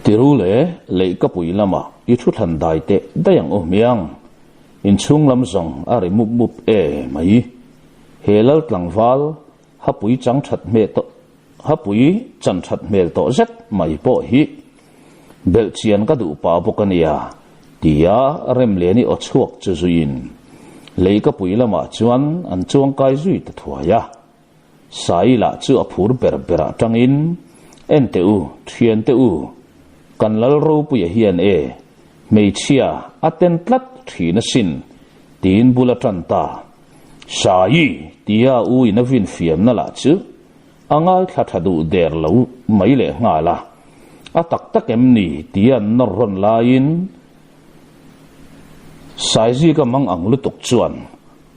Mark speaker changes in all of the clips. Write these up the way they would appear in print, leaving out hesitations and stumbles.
Speaker 1: tiru le lei ka pui lama I thu than dai te dayang o miang in chung lam zong ari mup mup mai helal tlangwal hapui chang that me to hapui chan that mel to zet mai po hi bel chian ka du pa bokania tia rem le ni o chuak chu zuin lei ka pui lama chuan an chuang kai zui ta thuaya sai la chu a phur ber bera tangin en te u thian te u kan lal ro pu ya hian mei chia aten tlat thina sin tin bula tan ta sai tia u ina vin fiam na la chu angal thathadu der lo mai le nga la atak takem ni tian nor ron lain sai ji ka mang ang lutuk chuan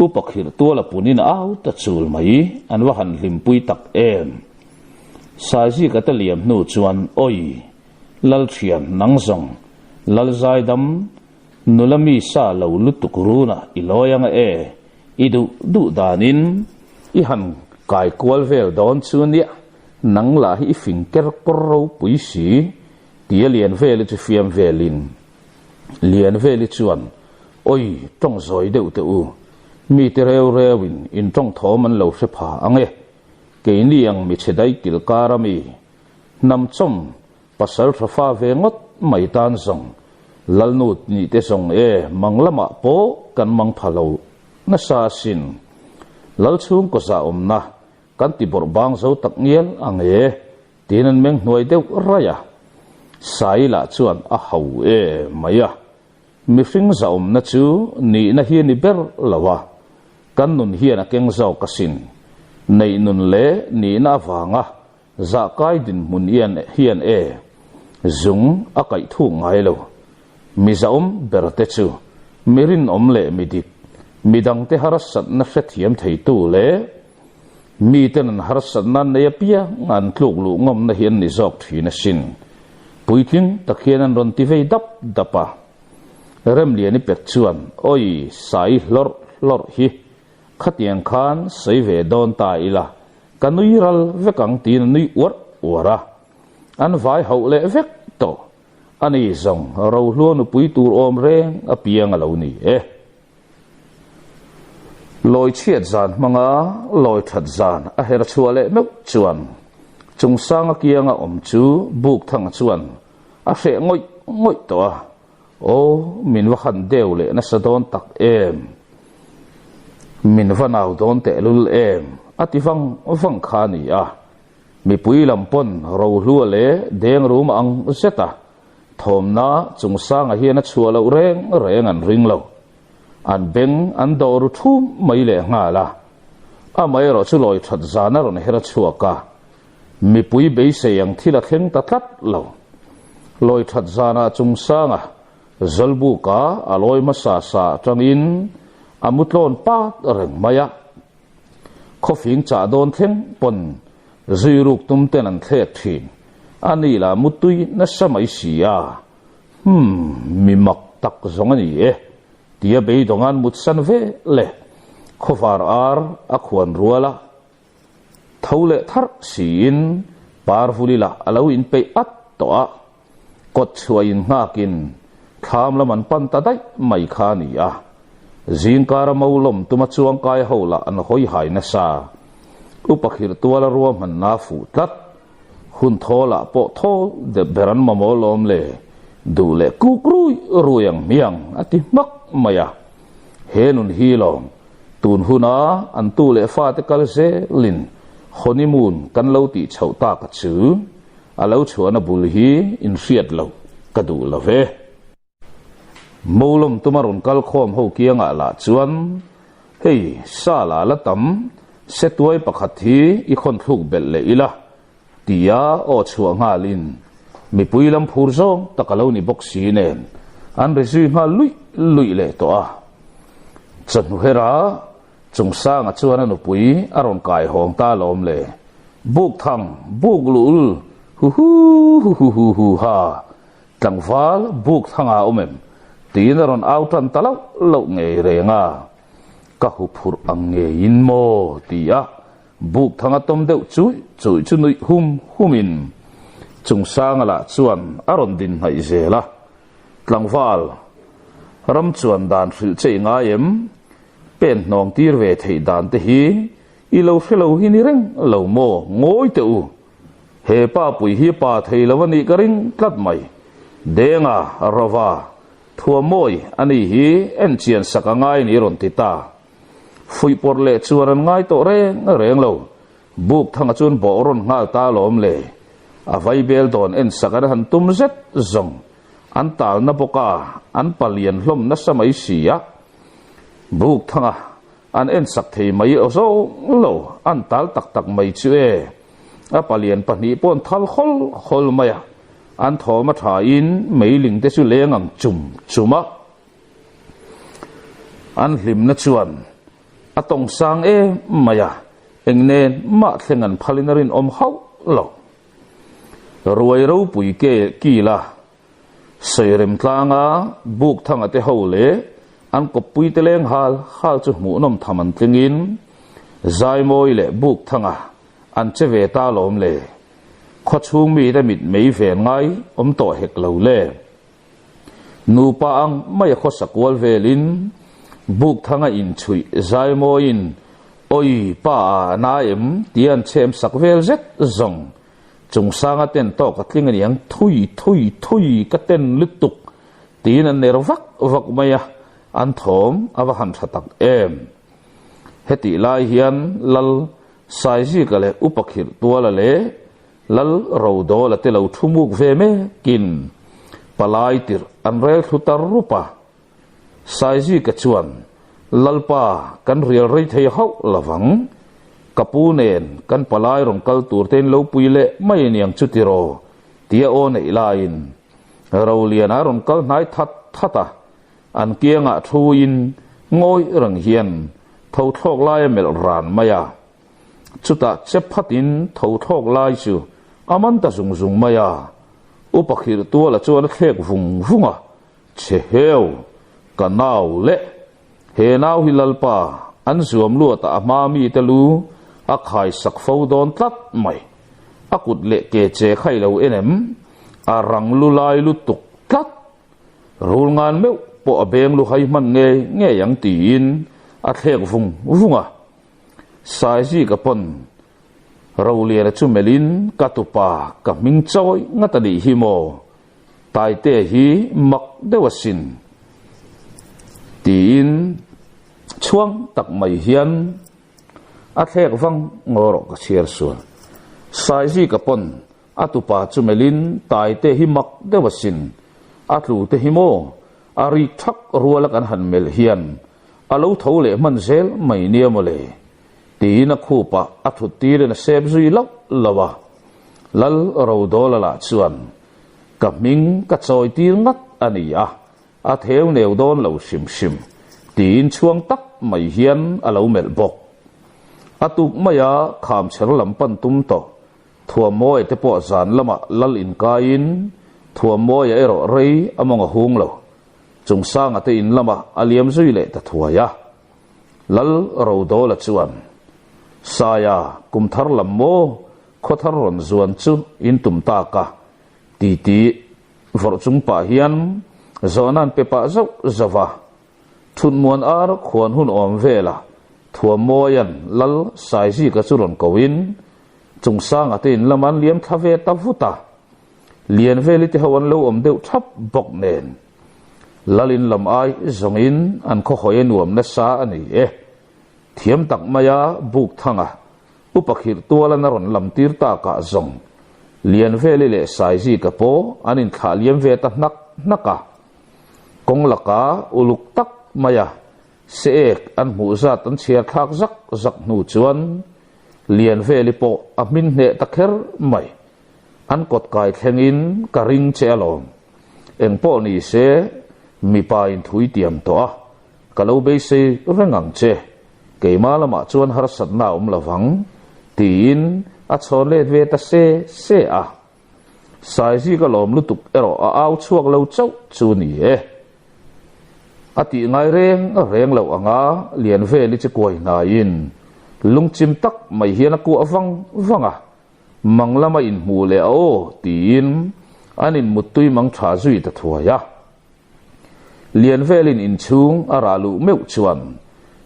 Speaker 1: upakhir tola punin au ta chul mai an wa han limpui tak sai ji ka ta liam nu chuan oi lal thiam nang zong lal zai dam nulami sa lo lutuk runa iloyang idu du danin I han kai kwal vel don chuan ya nang la hi finger korro pui si tia lian vel chi fiam velin lian vel chuan oi tong zoi deu te u mi te reu rewin in tong thoman lo se pha ange ke ni ang mi chedai kil karami nam chom pasal thafa ve ngot mai tan song lalnut ni te song manglama po kan mang phalo na sa sin lal chung ko sa na kan ti bor bang zo tak nghiel ange tinan meng hnuai deuh raya sai la chuan a hau maya mi fing zaum na chu ni na hi ni ber lawa kan nun hian a keng zo kasin nei nun le ni na wanga za kai din mun hian zung a kai thu ngai lo mi zaum ber te chu mirin om le midit midang te harasat na hrethiam thei tu le mi ten harasat nan ne pia ngan tluk lu ngom na hian ni zok thina sin puitin takhian an ron ti vei dapa rem liani pek chuan oi sai lor hi khatiang khan sei ve don ta ila kanui ral vekang tin nui wara an vai hau le vek to ani zong ro hluan pui tur om reng a piang alo ni loi chiat zan manga loi that zan a her chuale me chuan chung sang kianga om chu buk thang chuan a hre ngoi to o min wa khan deu le na sadon tak min va naw don te lul ati vang khani mi pui lampon ro hlu le deng rum ang zeta thomna chung sang a hian a chualo reng an ring lo an beng an dor thu mai le nga la a mai ro chu loi that zana ron hera chuaka mi pui be se yang thila kheng ta tlat lo loi that zana chung sanga zalbu ka aloi ma sa tangin amutlon pa reng maya khofing cha don theng pon ziruk tum ten an the thin ani la mutui na samai sia mi mak tak zong ani tia be dongan mutsan ve le khofar akhwan ruala thole thar sin parfulila alawin pe at to a kot chuain ngakin khamla man pan ta dai mai khani zin kara maulom tuma chuang kai hola an hoi hai na sa upakhir tuala ruam han na fu tat hun thola po tho de beran mamolom le du le kukrui ruyang miang ati mak maya henun hilom tun huna an tu le fa te kal se lin honeymoon kan lo ti chauta ka chu alo chuana bul hi in riat lo ka du love molom tumaron kal khom ho kianga la chuan hei sala la tam setwai pakhat hi I khon thuk bel le ila tia o chuanga lin mi puilam phur zong takalo ni boxi nen an resu ma lui le to chanu hera chung sang a chuan anu pui aron kai hong ta lom le buk thang buk lul hu ha tlangwal buk thanga omem tin ron autan talo lo ngei renga ka hu phur ange in mo tia buk thanga tom deuh chu nui humin chung sang ala chuan aron din hai zela tlangwal ram chuan dan thil chei nga em pen nong tir ve thei dan te hi i lo felo hi ni reng lo mo ngoi te u he pa pui hi pa thei lawani ka ring tlat mai denga rova thua moi ani hi en chian sakangai ni ron ti ta fui por le chuan ngai to reng lo buk thanga chun bo ron ngal ta lom le avai bel don en sakar han tum zet zong an tal na boka an palian hlom na samai sia buk thanga an en sak thei mai ozo lo an tal tak tak mai chu e a palian pani pon thal khol maya an thoma tha in meiling te chu lengang chuma an hlim na chuan atong sang e maya engnen ma thlengan phalinarin om hau lo ruai ro pui ke kila seirem tlanga buk thanga te hole an ko pui te leng hal chu mu nom thaman tlingin zai moi le buk thanga an che ve ta lom le kho chung mi da mit mei ven ngai om to hek lo le nu pa ang mai kho sakwal velin buk thanga in chui zai moi in oi pa na em tian chem sakvel zet zong chung sanga ten to ka tling yang thui ka ten lutuk tin an ner vak maya an thom awa han thatak em heti lai hian lal sai ji ka le upakhir tuala le lal rodo la te lo thumuk ve me kin palai tir an rel thutar rupa sai ji ka chuan lalpa kan rial rei thei hau lawang kapunen kan palai rong kal tur ten lo puile mai niang chutiro tia o nei lain rolian aron kal nai thata an kianga thu in ngoi rang hian tho thok lai mel ran maya chuta chephatin tho thok lai chu aman ta zung maya upakhir tu la chuan khek vunga che heu kanau le he nau hilalpa an zuam lu ta amami te lu a khai sak fo don tlat mai akut le ke che khai lo enem a rang lu lai lu tuk tlat rul ngan meu po abeng lu hai man nge yang tin a thek vunga sai ji ka pon raulia chu melin katupa ka ming choi ngatani hi mo tai te hi mak dewasin tin chuang tak mai hian a thek vang ngoro ka chiar suan sai ji ka pon atupa chu melin tai te hi mak dewasin atlu te hi mo ari thak rualak an han mel hian alo thole man zel mai niamole tina khupa athut tir na sep zui lawa lal rodola la chuan ka ming ka choi tir ngat ania a theu neu don lo sim tin chuang tak mai hian alo mel bok atuk maya kham cher lampan tum to thua moi te po zan lama lal in kain thua moi ero rei among a hung lo chung sang ate in lama aliam zui le ta thua ya lal rodola chuan saya kum thar lam mo khothar ron zuan chu in tum ta ka ti vor chung pa hian zonan pe pa zo zawa thun muan ar khon hun om vela thua moyan lal sai ji ka churon kowin chung sang atin laman liam thave ta vuta lian veli te hawan lo om deuh thap bok nen lalin lam ai zongin an kho khoye nuam na sa ani thiam tak maya buk thanga upakhir tuala na ron lam tir ta ka zong lian veli le sai ji ka po anin kha liam ve ta naka kong laka uluk tak maya seek an mu za tan chia thak zak nu chuan lian veli po amin ne takher mai an kot kai thlengin ka ring che alom eng po ni se mi pa in thui tiam to a kalo be se rangang che keima lama chuan har sat na lawang tin a chon le ve ta se a sai ji ka lom lu tuk ero a au chuak lo chau chu ni ati ngai reng lo anga lian ve li che koi na in lungchim tak mai hian ku awang wanga manglama in mu le o tin anin mutui mang tha zui ta thuaya lian velin in chung aralu meu chuan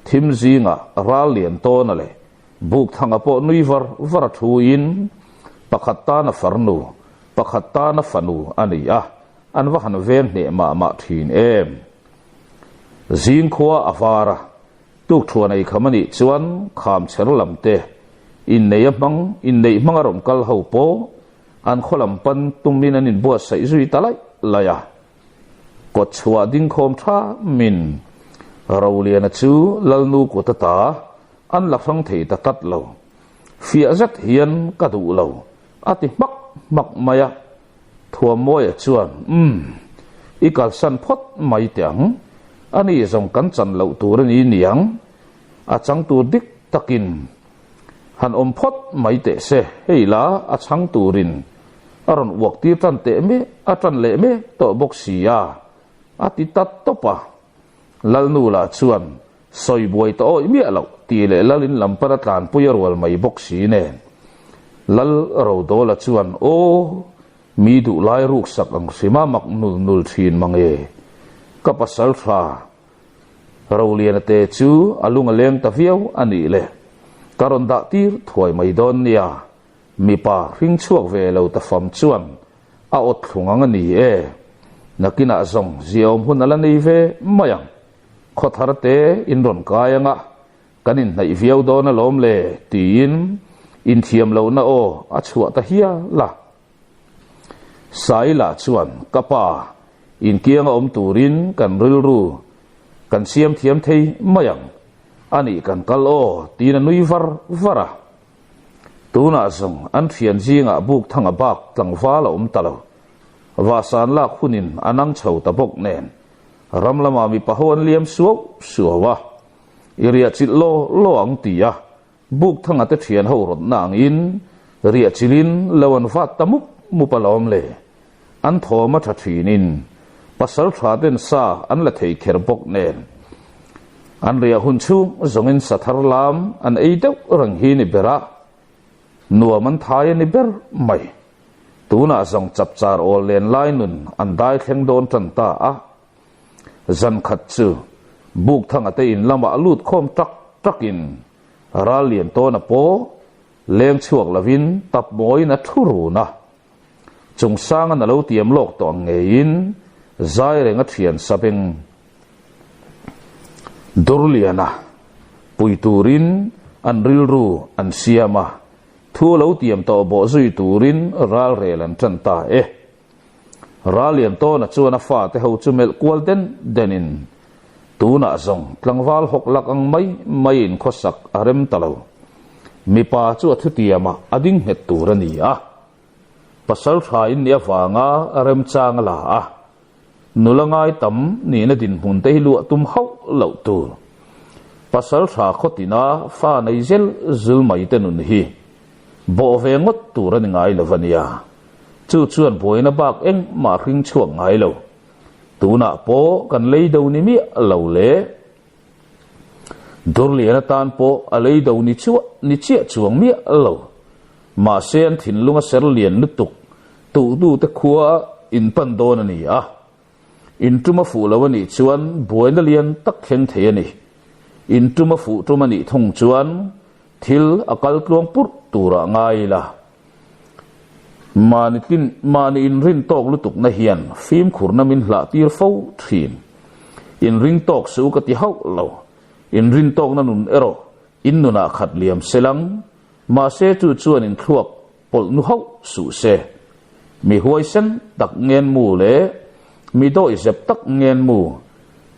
Speaker 1: thim zinga ral lian to na le buk thanga po nui var thu in pakhatta na farnu pakhatta na fanu ani a an wa han vem ne ma thin em zing khwa avara tuk thua nei khamani chuan kham cher lamte in nei mang arom kal ho po an kholam pan tumin anin bo sai zui talai laya ko chua ding khom tha min rauliana chu lalnu ko ta an la phang thei ta tat lo fia zat hian ka du lo ati mak maya thua moya chuan ikal san phot mai tiang ani zong kan chan lo tur ni niang a chang tu dik takin han om phot mai te se heila a chang turin aron wak ti tan te me atan le me to boxia ati tat topa lalnu la chuan soi boi to mi alo ti le lalin lampara tlan puyarwal mai boxi ne lal ro do la chuan o mi du lai ruk sak ang sima mak nul thin mange ka pasal tha rolian te chu alunga leng ta viau ani le karon da tir thoi mai don nia mi pa ring chuak ve lo ta fam chuan a ot thungang ani e nakina zong ziom hun ala nei ve mayang khothar te in ron kayanga kanin nai viau don alom le tin in thiam lo na o a chua ta hia la sai la chuan kapa in kiang om turin kan rilru kan siam thiam thei mayang ani kan kal o tina nui vara tuna zong an thian jinga buk thanga bak tlangwa la talo wa san la khunin anang chho ta bok nen ramlama mi pahon liam suwa iria chilo lo ang tia buk thanga te thian ho rot nang in ria chilin lawan fa tamuk mupalom le an thoma tha thinin pasal thaden sa an la thei kher bok nen an ria hun chu zongin sathar lam an eideu rang hi ni bera nuwa man thai ni ber mai tuna zong chap char ol len lai nun an dai thleng don tan ta a zan khat chu buk thang ate in lama lut khom tak in ralian to na po leng chuak lavin tap moi na thuru na chung sang na lo tiam lok to ngein zai renga thian sabeng dorliana puiturin an rilru an siama thu lo tiam to bo zui turin ral relan chanta ralian to na chuana fa te ho chumel kwalden denin tuna zong tlangwal hoklak ang mai in khosak arem talo mi pa chu athutiama ading het turani a pasal thain nia wanga arem chang la a nulangai tam ni na din hun te lu tum hau lo tur pasal tha khotina fa nei zel zul mai tenun hi bo ve ngot turani ngai lovania chu chuan boina bak eng ma ring chuak ngai lo tuna po kan lei do ni mi lo le dorliana tan po a lei do ni chia chuang mi lo ma sen thin lunga ser lian lutuk tu du te khua in pan don ani a in tuma fu lo ni chuan boina lian tak kheng the ani in tuma fu tuma ni thong chuan thil akal tlong pur tura ngai la mani in rin tok lutuk na hian phim khurna min hla tir fo thin in ring tok su ka ti hau lo in rin tok na nun ero in nuna khat liam selang ma se chu chuan in thuak pol nu hau su se mi huai sen tak ngen mu le mi do i zep tak ngen mu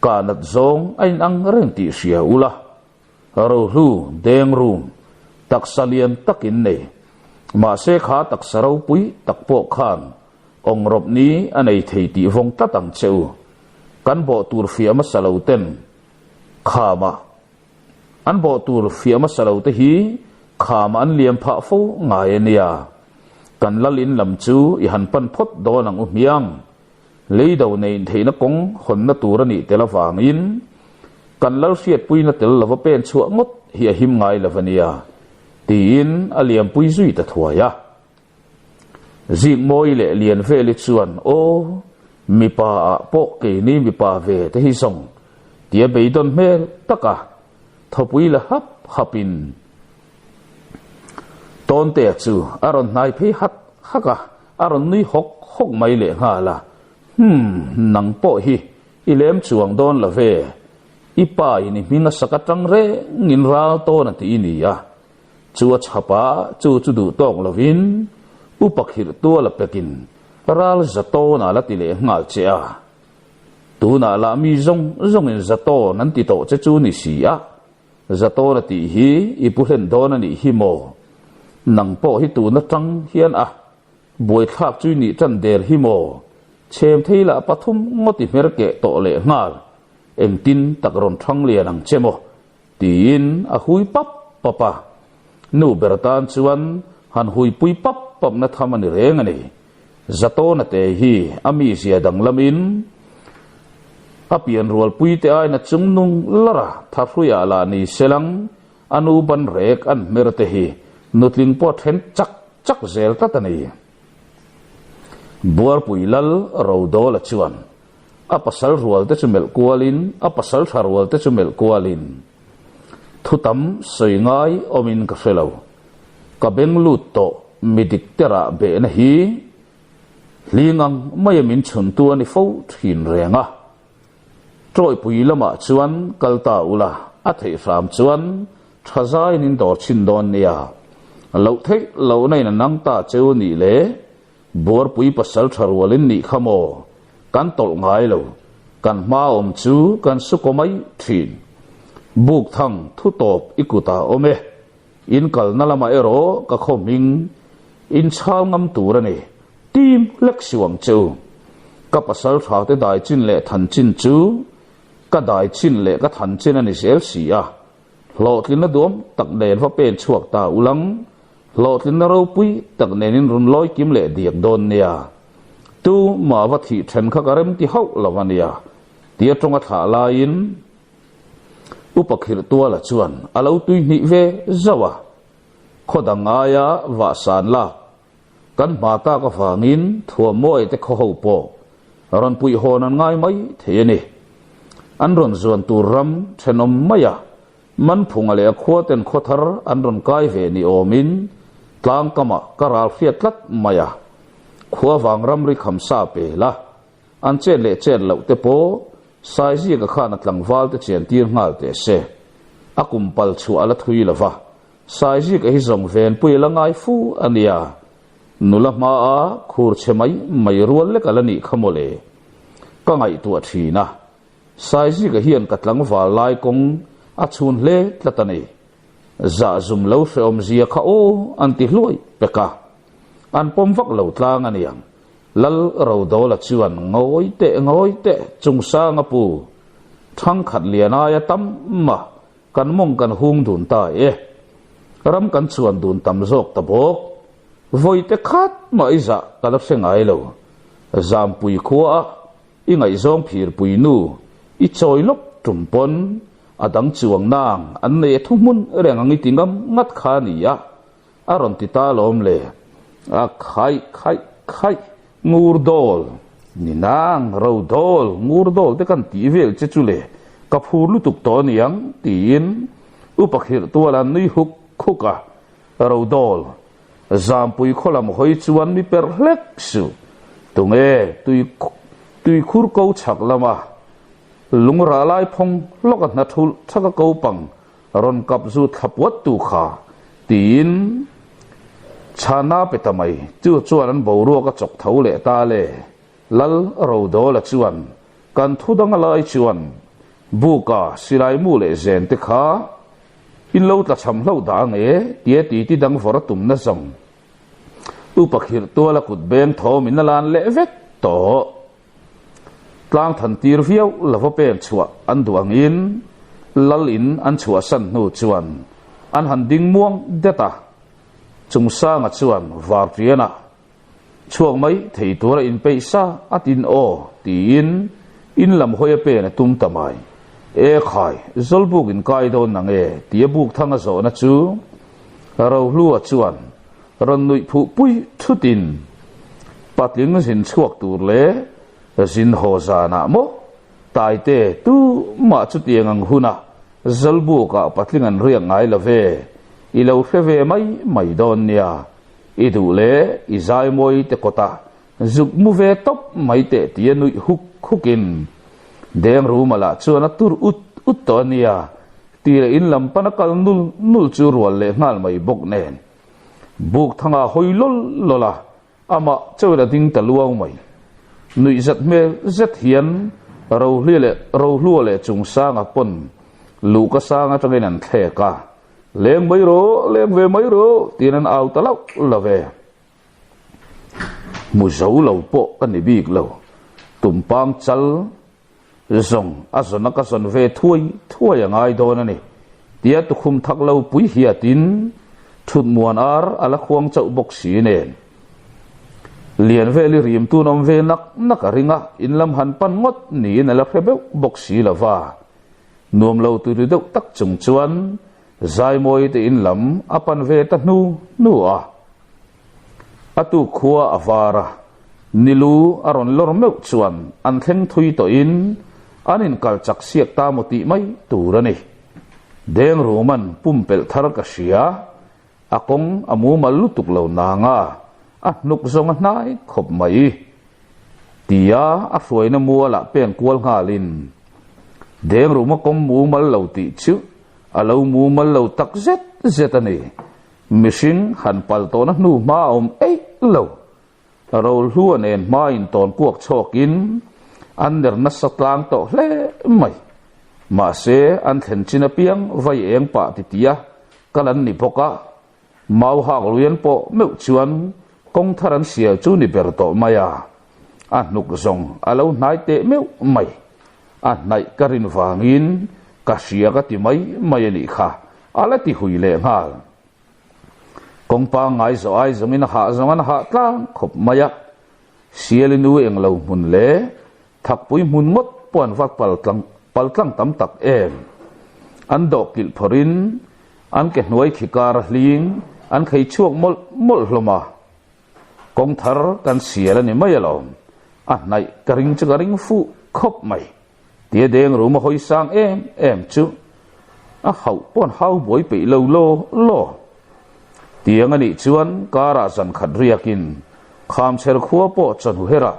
Speaker 1: ka nat zong ain ang reng ti sia ula ro hu deng rum tak salian takin nei ma se kha tak sarau pui tak po khan ong rop ni anei thei ti vong tatang cheu kan bo tur fia ma salo ten khama an bo tur fia ma salo te hi khama an liam pha fo ngai ania kan lalin lam chu i han pan phot do nang u miang leido nei theina kong hon na turani telawang in kan lal siat pui na tel lawa pen chu ngot hi him ngai lavania tin aliam pui zui ta thuaya zik moi le lian ve li chuan o mi pa po ke ni mi pa ve te hi song tia be don mel taka thopui la hapin ton te chu aron nai phe haka aron nui hok mai le nga la nang po hi ilem chuang don la ve ipa ini mina sakatang re ngin ral to na ti ni ya chuwa chapa chu du tong lovin upakhir to la pekin ral zato na la ti le ngal che a tu na la mi zong in zato nan ti to che chu ni si a zato na ti hi ipuhen don ani hi mo nang po hi tu na tang hian a boi thak chu ni chan der hi mo chem theila pathum ngoti mer ke to le ngal em tin takron thang le nang chemo tin a hui papa nu bertan chuan han hui pui pap na thamani reng ani zato na te hi ami sia dang lamin apian rual pui te ai na chungnung lara thafruya la ni selang anu ban rek an mer te hi nutling po then chak zel tatani buar pui lal rodo la chuan apasal rual te chumel kualin apasal tharwal te chumel kualin thutam soingai omin ka felo ka benglu to midik tera be na hi lingang mayamin chun tu ani fo thin renga troi pui lama chuan kalta ula a thei ram chuan thazai nin dor chin don nia lo thei lo nei na nang ta cheu ni le bor pui pasal tharwalin ni khamo kan tol ngai lo kan ma om chu kan su ko mai thin buk thang thu top ikuta ome in kal nalama ero ka khoming in chal ngam turani tim lek siwang chu ka pasal tha te dai chin le than chin chu ka dai chin le ka than chin ani sel sia lotlin na dom tak nen fa pen chuak ta ulang lotlin na ro pui tak nenin run loi kim le diak don nia tu ma va thi then kha karem ti hau lawania tia tonga tha lain upakhir tua la chuan alo tui ni ve zawa khodanga ya wa san la kan mata ka fangin thua moi te kho ho po ron pui honan ngai mai theni an ron zon tu ram thenom maya man phunga le khwaten khothar an ron kai ve ni omin tlang kama karal fiat lat maya khwa wang ram ri kham sa pe la an chen le chen lo te po sai ji ka khana tlang wal te chen tir ngal te se akum pal chu ala thui lova sai ji ka hi zong ven pui la ngai fu ania nula ma a khur chemai mai rual le kalani khamole ka ngai tu thina sai ji ka hian ka tlang wal lai kong a chun le tlatani za zum lo feom zia kha o anti hloi peka an pom vak lo tlang aniang lal ro do la chuan ngoi te chung sa nga pu thang khat liana ya tam ma kan mong kan hung dun ta e ram kan chuan dun tam zok ta bok voi te khat ma iza kalap se ngai lo zam pui khuwa i ngai zong phir pui nu i choi lop tumpon adang chuang nang an ne thumun reng angi tingam ngat kha ni ya aron ti ta lom le a khai ngur dol ni nang ro dol ngur dol te kan ti vel che chule ka phur lu tuk to niang tin upakhir tuala nui huk khuka ro dol zam pui kholam hoi chuan mi per hlek su tunge tui khur ko chak lama lungra lai phong lokat na thul thaka ko pang ron kap zu thapwat tu kha tin chana petamai chu chuan an boru ka chok thau le ta le lal ro do la chuan kan thudang lai chuan buka silai mu le zen te kha in lo ta cham lo da nge tie ti dang for tum na song upakhir to la kut bem tho min lan le vet to tlang than tir viau lava pen chua an duang in lal in an chua san nu chuan an han ding muang deta chung sa nga chuan var triana chuang mai thei tura in peisa atin o tin in lam hoya pe na tum tamai e khai zolbuk in kai don nang e tia buk thanga zo na chu ro lu a chuan ron nui phu pui thutin patling sin chuak tur le sin hoza na mo tai te tu ma chu tiang ang huna zalbu ka patling an riang ngai la ve i lo ve mai don nia i du le i zai moi te kota zuk mu ve top mai te tian nui hukin deng ru mala chuan tur ut to nia tira in lam panakal nul chu rual le ngal mai bok nen buk thanga hoilol lola ama chawla ding taluaw mai nui zat me zat hian ro hlu le chung sang apon lu ka sang atangin an the ka leng ve mai ro tinan aw talaw lave mu zo lo po kan ni bik lo tumpang chal zong azona ka son ve thuai angai don ani tia tu khum thak lo pui hiatin thut muan ar ala khuang chau bok si nen lian ve li rim tu nom ve nak ringa in lam han pan ngot ni na la khebe bok si lawa nuam lo tu ri deuh tak chung chuan zai moi te in lam apan ve ta nu a atu khuwa avara nilu aron lor meu chuan an thleng thui to in anin kal chak siak ta moti mai turani deng roman pumpel thar ka sia akong amu malutuk lo nanga a nuk zong nai khop mai tia a foina muala pen kwal ngalin deng roma kom mu mal lo ti chu alo mu mal lo tak zet ani mishing han pal to na nu ma ei lo rol huan en ma in ton kuak chokin under na satlang to hle mai ma se an thlen china piang vai eng pa ti tia kalan ni poka mau ha luyen po meu chuan kong tharan sia chu ni ber to maya a nuk zong alo nai te meu mai a nai karin wangin ka sia ka ti mai ni kha ala ti hui le ngal kong pa ngai zo ai zongin ha zongan ha tlang khop maya sialinu eng lo mun le thak pui mun mot pon vak pal tlang tam tak em an do kil phorin an ke hnuai khikar hling an khei chuak mol hloma kong thar kan sial ani mai alom a nai karing fu khop mai tia deng ru ma hoi sang em chu a hau pon hau boi pe lo tiang ani chuan kara san khat riakin kham cher khuwa po chan hu hera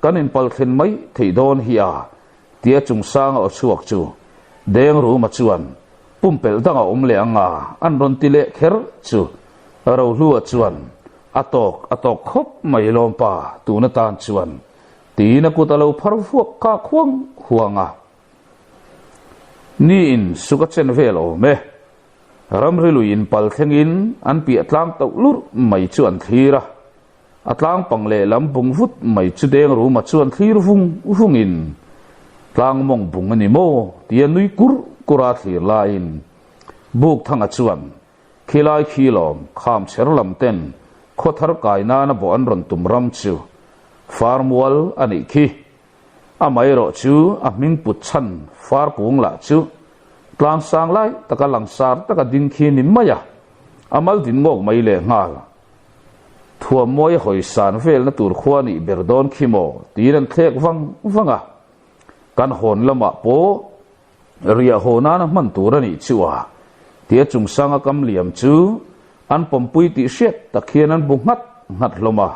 Speaker 1: kanin pal khen mai thei don hi a tia chung sang o chuak chu deng ru ma chuan pumpel danga le anga an ron ti le kher chu ro lu chuan atok khop mai lom pa tu na tan chuan ti na ku ta lo phar fuak ka khuang huanga ni in suka chen velo me ram riluin pal thengin an pi atlang to lur mai chuan thira atlang pangle lam bung vut mai chu deng ru ma chuan thir vung in tlang mong bung ani mo tia nui kura thlir la in buk thanga chuan khilai khilom kham cherlam ten khothar kaina na bo an ron tum ram chu farmwal ani khi amai ro chu a ming put chan far pung la chu tlang sang lai taka langsar taka din khi nin maya amal din ngok mai le ngal thua moi hoi san vel na tur khwani berdon khimo tiran thek wanga kan hon lama po ria hona na man turani chuwa tia chung sanga kam liam chu an pompui ti shet takhian an bu ngat loma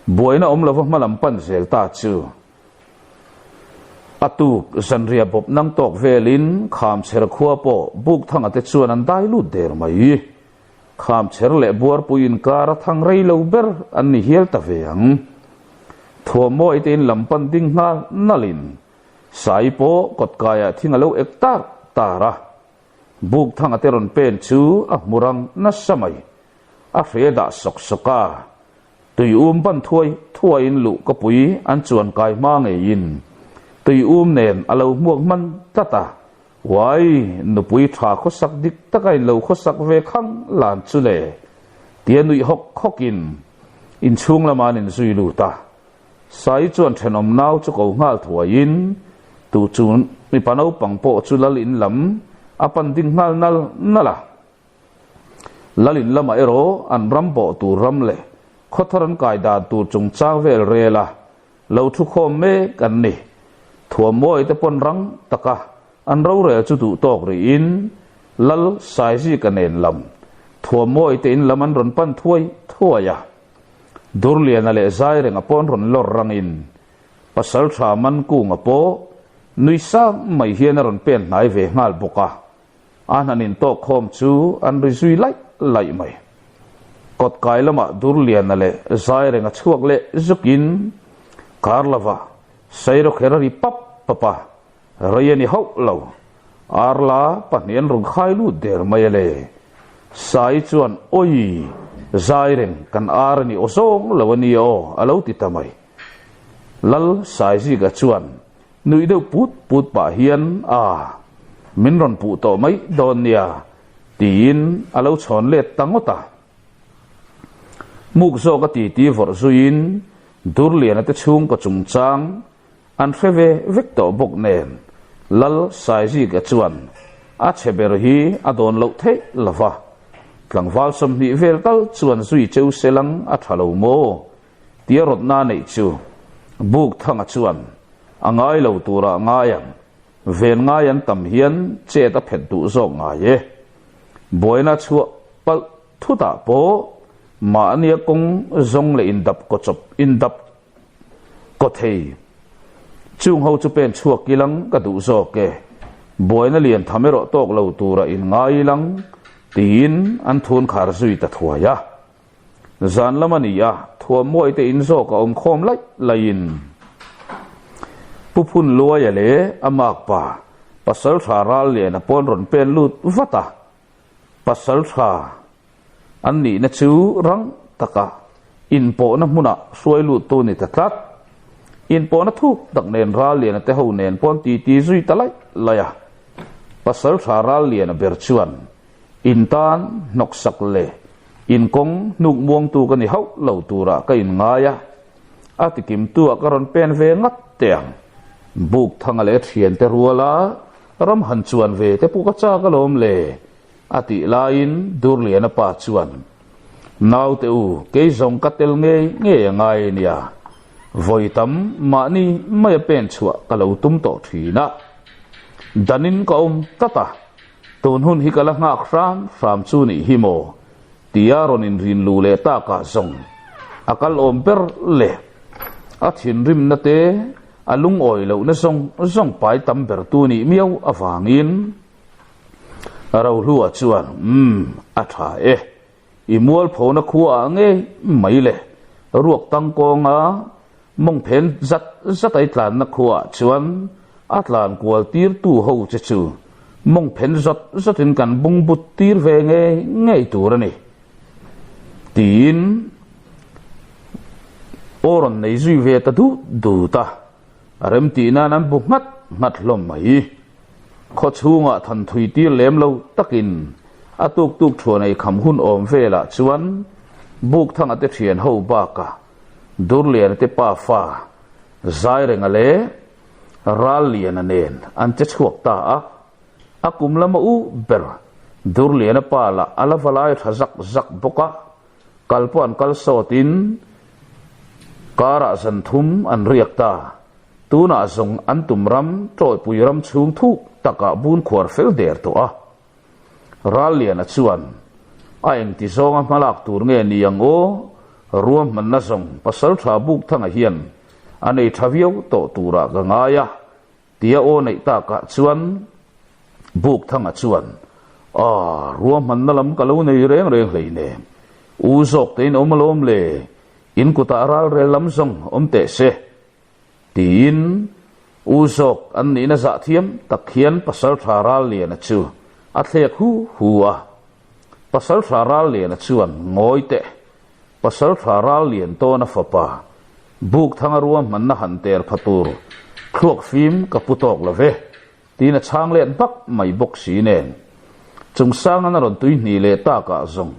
Speaker 1: boina omlova malam pan zel ta chu atu zanria bob nang tok velin kham cher khuwa po buk thanga te chuan an dai lu der mai kham cher le buar puin kar thang rei lo ber an ni hial ta veang thua moi ten lampan ding nalin sai po kot kaya thingalo ektar tara buk thanga te ron pen chu a murang na samai a freda soka tui pan thuai in lu ka pui an chuan kai ma nge in tui nen alo muak man tata wai nu pui tha kho sak dik takai lo kho sak ve khang lan chu le tia nui hokin in chung lama nin zui lu ta sai chuan thenom nau chu ko ngal thuai in tu chun mi panau pangpo chu lal in lam apan ding nala lalin lama ero an rambo tu ramle ขดทรันกายดาตูจงจ้างเวลเรล่ะเราทุกคนเมกันนี่ถั่วมวยแต่ปนรังตะกะอันเราเรือจุดตอกรีนลัลสายซีกันเองลำถั่วมวยแต่อินลำมันรนปั้นถ้วยทั่วยาดูเลียนอะไรใจเรื่องปนรนลอรังอินภาษาชามันกูงปอนุยซ้ำไม่เฮียนรนเป็นนายเวงาลบุกะอันนั้นตอกคมจูอันริซุยไล่ไม่กดกายละมาดูเลียนอะไรใจเรื่องช่วงเละจุกินคาร์ลาวาใส่รถเฮรารีปั๊บปะปะเรียนนี่เขาเหล่าอาร์ลาปนียนรุงไข่ลูเดอร์ไม่เลยสายชวนโอ้ยใจเรื่องกันอาร์นี่โอซงละวันนี้โออาลูติดทำไมลัลสายซีกัจวนนุยเดาพูดป่าเฮียนมินรอนปูโตไม่โดนเนี่ยตีนอาลูชนเล็ดตั้งตามุกโซกตีฟอร์ซุยนดูเลียนแต่ชุงก็จุงจังอันเฟเววิกโตบกเนนลัลสายซีกัจวนอาเชเบอร์ฮีอาโดนเลาเทลฟ้าหลังฟ้าสมนิเวลตัลชวนซุยเจ้าเซลังอัฐาลูโมเตียรถนาในจูบุกทั้งชวนง่ายเหล่าตัวระง่ายเวียนง่ายันตำเฮียนเจตเพ็ดดุโซง่ายบ่อยน่าชัวปะทุตาโปมาเนียกงจงเลยอินดับก็จบอินดับก็เทจุงเขาจะเป็นชัวกิลังกระดุโซเกบ่อยน่าเรียนทำให้เราตกเหล่าตัวระอินง่ายลังตีนอันทุนขาร์ซุยตะทัวยาจานละมันนี่ทัวมวยแต่อินโซก็คมไล่อินผู้พุ่นลัวอย่าเละอมากป่าปัสสาวะราเลียนปนรนเป็นลุดวัตาปัสสาวะอันนี้นะชื่อรังตะกะอินโปนะมุนะสวยลุดตัวนี่ตะทัดอินโปนะทุกตักเนนราเลียนแต่หูเนนปนตีซุยตะไลายปัสสาวะราเลียนเบอร์ชวนอินตานนกสักเลอินกงนุกมวงตูกันนี่เขาเหล่าตัวระก็อินง่ายอาติกิมตัวกรอนเป็นเวงัดเตียงบุกทางอะไรเทียนแต่รัวละรำหันชวนเวแต่ปูกจาก็ลมเลอาติลาอินดูเลียนป่าชวนนาวเตอูเกยจงกัดเตลเงยยังไงเนี่ยวอยตั้มมานี่ไม่เป็นชัวก็เราตุ้มโตทีนะดันินก็ตาตูนหุ่นฮิกะละงักฟรามชูนี่ฮิโมตียารอนินรินลูเลตากาซงอากาลอมเปร์เลอาทินริมนาเตอาลุงโอยเหล่านั้นส่งไปตำเปร์ตูนี่เมียวอฟางอินเราลัวชวนอาถาอิมัวลโผนักขัวเงยไม่เลยรวกตังกงมงเพนจัดไอตลานนักขัวชวนอัตลานกัวตีร์ตู้หูจะชูมงเพนจัดถึงกันบุงบุตตีร์เวงตัวนี่ตีนโอรอนในจุยเวตดูตาเริ่มตีนานั้นบุกงัดลมไม่ขดชูงะทันทุยตีเลี้ยมเราตะกินอาตุกชวนในคำหุ่นอมเวละชวนบุกทั้งอัตเทียนหูบากะดูเลียนเตป้าฟ้าใจเริงอะไรรัลเลียนเนนอันจะชวกตาอากุมละมาเบรดูเลียนป้าละอัลฟลายทจักบุกะกัลปอนกัลโซตินการะสันทุมอันเรียกตาตูน่าส่งอันตุมรำโจยปุยรำชุงทุกตะกะบุญขวดเฟลเดอร์ตัวรัลเลียนชวนไอ้เองที่ส่งมาลักตูร์เงี้ยนี่ยังโอรวมมันน่าส่งภาษาชาวบุกทั้งเฮียนอันนี้ทวีวโตตูระกังายะที่โอในตากะชวนบุกทั้งชวนรวมมันนั่นลำกะลูในเร่งเลยเนี่ยอุศกเต็นอมลมเลยอินกุตาราเรลัมซงเตเสตีนอุศกอันนี้น่าจะเทียมตะเคียนภาษาชาราเลียนชูอัตเลียกหัวภาษาชาราเลียนชวนงอยเตภาษาชาราเลียนโตนฟปาบุกทั้งรวมมันน่าหันเตอร์พัตูรคลวกฟิล์มกับปุตอกละเวตีน่าช่างเล่นปักไม่บกสีเนนจงสร้างอันนั้นตุยนี่เลตากะซง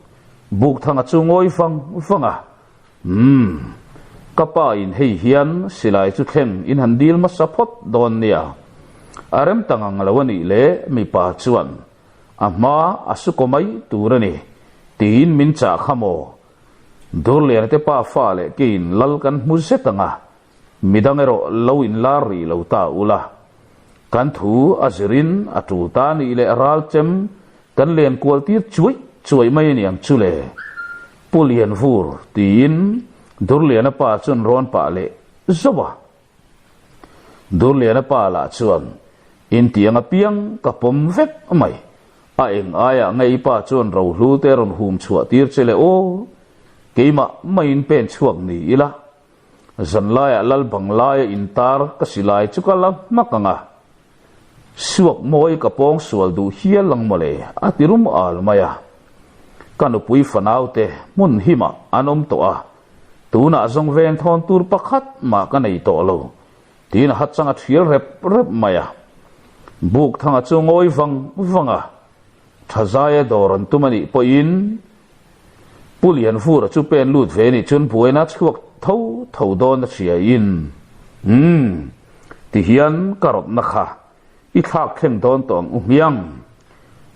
Speaker 1: บุกทางจูงอยฟังกป้าอินเฮียนสิลายจุดเข้มอินหันดีลมาสะพดโดนเนี่ยอารมตั้งอังลวันนี้เล่ไม่ป่าชวนอามาอสุกไม่ตัวนี่ตีนมินจ่าขโม dur lian te pa fa le kin lal kan mu setanga midangero loin lari lo ta ula kan thu azirin atu ta ni le ral chem kan len kwal tir chuai mai niang chule pulian vur tin dur lian pa chun ron pa le zoba dur lian pa la chuan in tiang a piang ka pom vek mai a eng aya ngai pa chuan ro hlu te ron hum chua tir chele o keima main pen chuak ni ila zan laya lal bang laya intar kasilai chukala makanga suak moi kapong sual du hial lang mole atirum al maya kanu pui fanaute mun hima anom to a tuna zong ven thon tur pakhat ma kanei to lo tin hat changa thial rep maya buk thanga chungoi vanga thazaya doran tumani po in pulian fura chu pen lut ve ni chun buena chuak thau don na chia in ti hian karot na kha i thak theng don tong umiang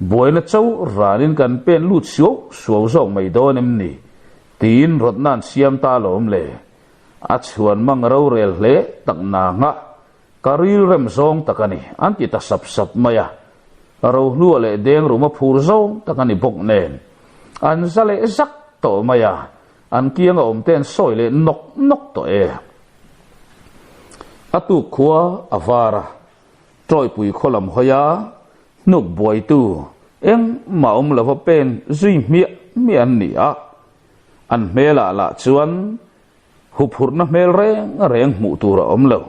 Speaker 1: buena chau ranin kan pen lut suau zong mai don em ni tin rot nan siam ta lom le a chuan mang ro rel le tak na nga karil rem zong takani anti ta sap maya ro lu le deng ru ma phur zong takani bok nen an zale zak to maya an kiang om ten soi le nok to e atu khua avara troi pui kholam hoya nuk boi tu eng maom la pen zui mi an ni a an mela la chuan hupur na mel reng mu tu ra om lo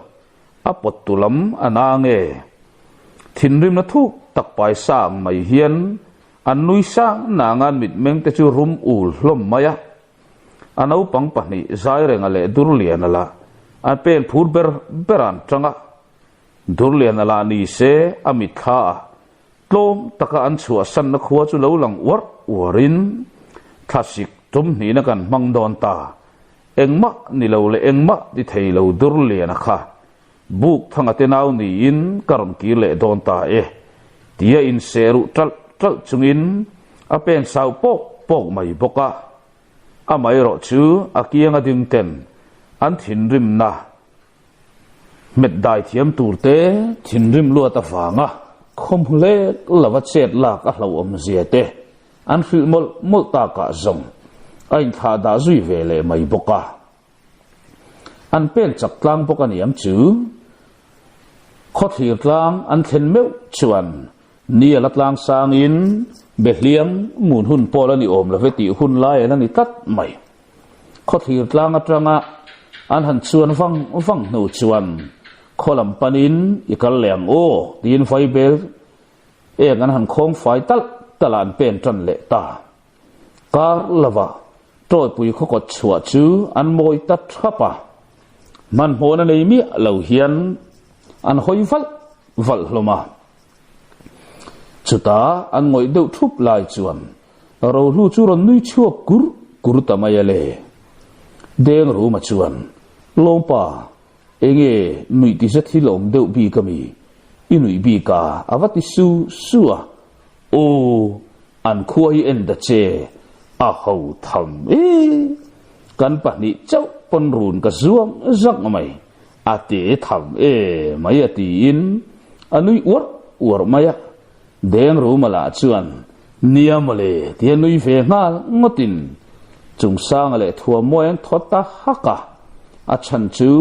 Speaker 1: apot tulam anange thinrim na thuk tak pai sang mai hian an nui sang nangan mit meng te chu rum ul hlom maya anau pang pani zai renga le durlian ala an pen phur beran changa durlian ala ni se amit kha tlom taka an chua san na khuwa chu lo lang warin thasik tum ni na kan mang don ta engma ni lo le engma di thei lo durlian kha buk thanga te nau ni in karon ki le don ta e tia in seru tal chungin a pen sau pok mai boka a mai ro chu a kianga ding ten an thin rim na met dai thiam turte thin rim lu ta fanga khom le lawa chet la ka hlo om zia te an fil mol ta ka zong ain tha da zui ve le mai boka an pen chak tlang boka ni am chu khot hir tlang an thlen meu chuan nia latlang sang in behliang mun hun pola ni om la veti hun lai na ni tat mai khot hir tlang atanga an han chuan vang no chuan kholam panin ikal leng o tin fai bel e gan han khong fai talan pen tran le ta kar lava troi pui khokot chua chu an moi tat thapa man hona nei mi lo hian an hoi val hloma chuta an ngoi deuh thup lai chuan ro hlu chu ron nui chuak kur tamaya le deng ru ma chuan lompa enge nui ti set hilom deuh bi kami inui bi ka avati suwa o an khuai en da che a ho tham kan pa ni chau pon run ka zuang zak mai ate tham mai ati in anui war maya deng ru mala chuan niamale tia nui ve ngal ngotin chung sang le thua moeng thota haka a chan chu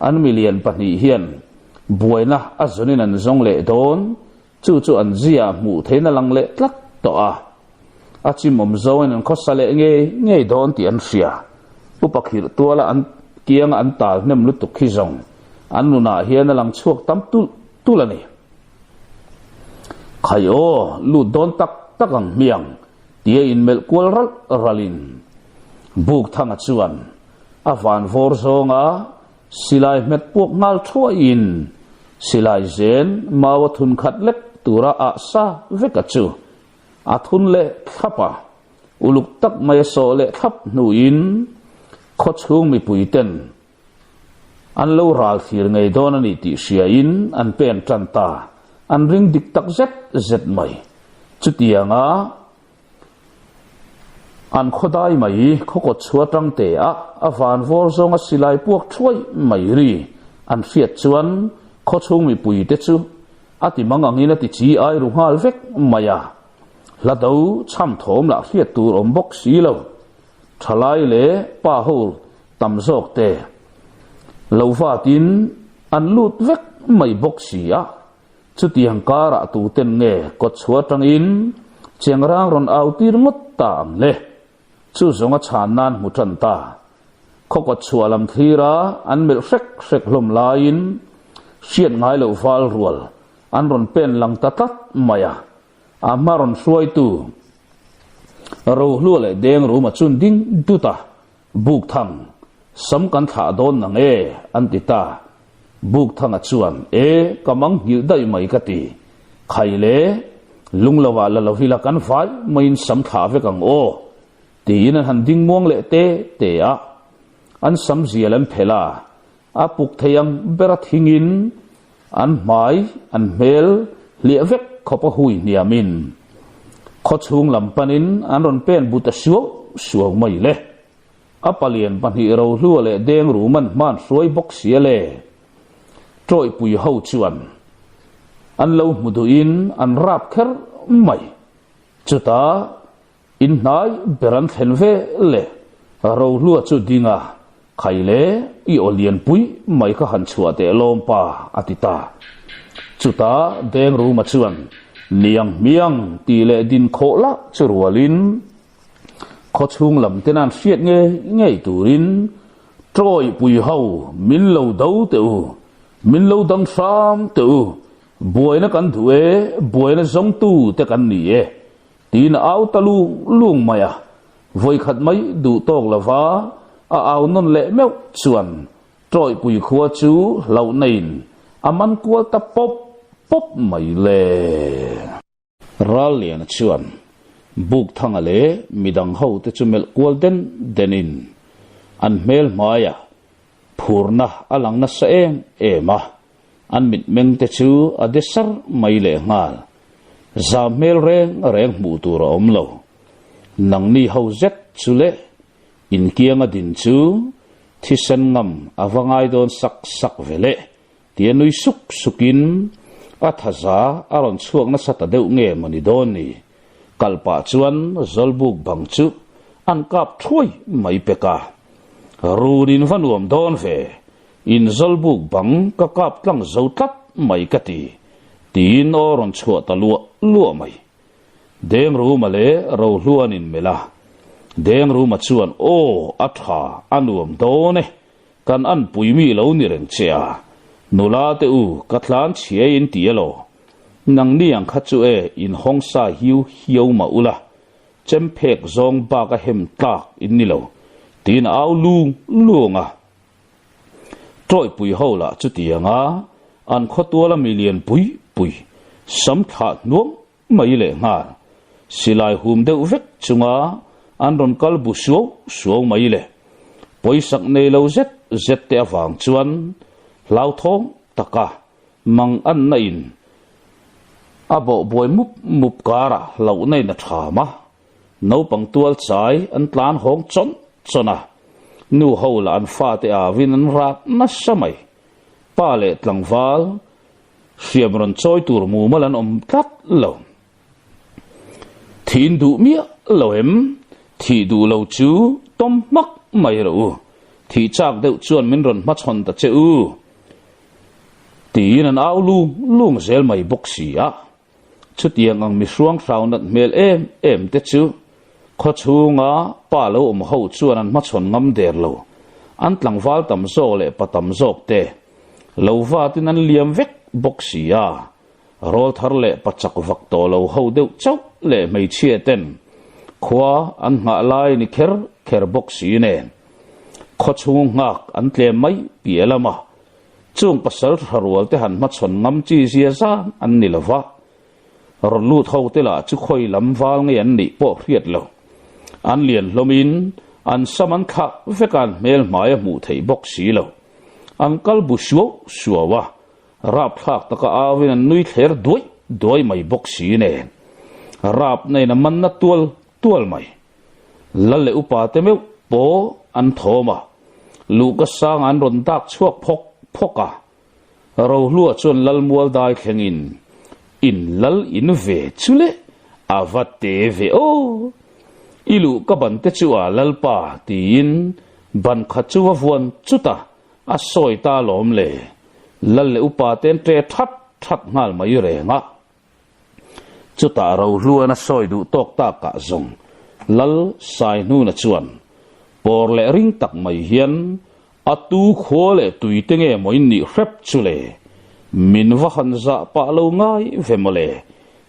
Speaker 1: an million pani hian buaina azonin an zong le don chu an zia mu theina lang le tlak to a chimom zoin an khosale nge don ti an sia upakhir tuala an kiang an tal nem lu tuk hi zong an nuna hian lang chuak tam tulani khayo lu don tak ang miang tia in mel kwal ralin buk thanga chuan avan vor zonga silai met pok ngal thua in silai zen mawa thun khat lek tura a sa vekachu a thun le khapa uluk tak mai so le khap nu in khochung mi puiten an lo ral thir ngai don ani ti sia in an pen tanta an ring dik tak zet mai chutianga อันขดายไม่เขาก็ชัวตั้งแต่อาฟานวอลซงสิไลพวกช่วยไม่รีอันเสียชวนเขาชงมีปุยเตจูอาติมังอังนี้นะติจีไอรูฮาลเวกมายาละดูช่ำถมละเสียตูรอมบกสีเหลาทลายเล่ป้าหูตำโซกเตเหลาฟาตินอันลูดเวกไม่บกสีจุดยังการะตูเต็นเงกดชัวตั้งอินเชียงร่างรอนเอาตีรมุดตามเล่จู่สงชานนันมุจันตาเขาก็ชัวลำทีระอันเมลเซ็กลมลายินเชียนไงเหลวฟาลรัวอันรอนเป็นหลังตัดมายาอามารอนสวยตูเราลัวเลยเด้งรู้มาจุนดิ้งดูตาบุกทังสำคัญขาโดนนังอันติตาบุกทังชวนกำลังยืดได้ไม่กติใครเล่ลุงละว่าละเราฮิลากันไฟไม่สำขาเวกังโอตีนั้นหันดิ้งม่วงเละเตะอันสำเสียลันเพลาปุกเทียมเบรทิงินอันไม้อันเมลเลี้ยเวกขบหุยเนียมินขดชุงลำปันินอันรอนเป็นบุตรชัวไม่เล่ปเลียนปันหิเราลัวเล่เด้งรู้มันสวยบกเสียเล่โจยปุยเฮาชวนอันเรามุดูอินอันรับแค่ไม่จุดตาอินนายเบรันเห็นเวเล่เราลัวจุดดิ่งใครเล่อีโอเลียนปุยไม่ก็หันชัวเตลมปาอติตาจุดตาเด้งรู้มาชวนเนียงเมียงตีเล่ดินโคละจรวลินขดชุงลำเตนันเสียดเงยตูรินโจยปุยเฮามินเหลาดาวเตอมินเหลาดังสามเตอบวยนักันถุบวยนักสงตูแต่กันนี่ตีนเอาตะลุงมายไว้ขัดไม่ดูตอกละฟ้าเอานนเละแมวชวนโจยปุยขัวจูเหล่านินมันกัวตะปบไม่เล่รัลเลียนชวนบุกทางเลมีดังเขาแต่จุเมลกัวเดนินอันเมลมายาพูร์นะอลังนัสเอมาอันมิดเมงแต่จูอเดสร์ไม่เล่งาลจาเมลเรงมูตูรอมโลนังนี่เขาเจ็ดจูเล่อินเกียงดินจูที่เซนงำอวังไอโดนสักเวเล่เตียนุยสุกินอัฐซาอารอนช่วงนัสตะเดวเงมันดิโดนี่กัลปะจวนจลบุกบังจูอันกับช่วยไม่เปการูดินฟันวมโดนเฟอินจลบุกบังกับตั้งเจ้าตัดไม่กติตีนอรอนชัวตะลัวไม่เด้งรู้มาเลยเราลัวนินเมล่าเด้งรู้มาชวนโออัฐาอันวมโดนกันอันปุยมีเหล่านิเรงเชียนุลาเตอูกัตลานเชียอินตีโลนังนี่ยังขัดจูอินห้องซาฮิวมาอุละเจมเพกซองบากะเฮมตากอินนี่โลตีนเอาลุงโจยปุยเฮาละจุดที่ยังอันขดตัวละมิเลียนปุยสัมผัสนุ่มไม่เล่งาสิลายหุมเดวเวกจุงอันรอนกัลบุชัวไม่เล่ปอยสักในเราเจ็ดเตะฟังชวนลาวทองตะกะมังอันนัยนบวยมุบการะเหล่าในนัทามานูปังตัวใจอันตลานหงจนนูเฮาละอันฟาเตอาวินันรักนัสมัยป้าเล็ดหลังฟ้าเสียมรันจอยตูรมูมาลันตัดเหล่าทินดูเมียเหล่าเอ็มที่ดูเหล่าจูต้มมักไม่รู้ที่จากเดือดชวนมินรันมาชนตะเจ้าตีนันเอาลุงเซลไม่บกเสียชุดยังมีช่วงสาวนัดเมลเอ็มเตจูขดชูงป้าเราเฮาชวนนั้นมาชนงำเดรเราอันหลังฟ้าตำโซเล่ปะตำโซกเตเราฟ้าที่นั้นเลี้ยมเวกบกเสียรอทาร์เล่ปะจักวักโตเราเฮาเดือดเจ้าเล่ไม่เชี่ยเต้นขวาอันหาลายนี่เคบกสีเนนขดชูงักอันเตลไม่เปียละมาจงปัสสาวะรัวเตหันมาชนงำจีเสียซาอันนี่ละฟ้ารลูเท่าเตละจุคอยลำฟ้าเงียนนี่ปอเรียดเราอันเลียนลมินอันสมันขะเฟกันเมลหมายมูไทยบกสีเราอันกัลบุชัววะราบทักตะกอาวินันนุยเทร์ด้วยไม่บกสีเนราบในน้ำมันนัดตัวไม่ lal le upa te meu po an thoma lu ka sang an ron tak chuak phoka ro lua chon lal mual dai khengin in lal in ve chule avate ve o ilu ka ban te chuwa lal pa tin ban khachuwa vuan chuta a soi ta lom le lal le upa ten tre that ngal mai renga chuta ro lua na soi du tok ta ka zong lal sai nu na chuan por le ring tak mai hian atu khole tuitenge moi ni hrep chule min va khan za pa lo ngai vemole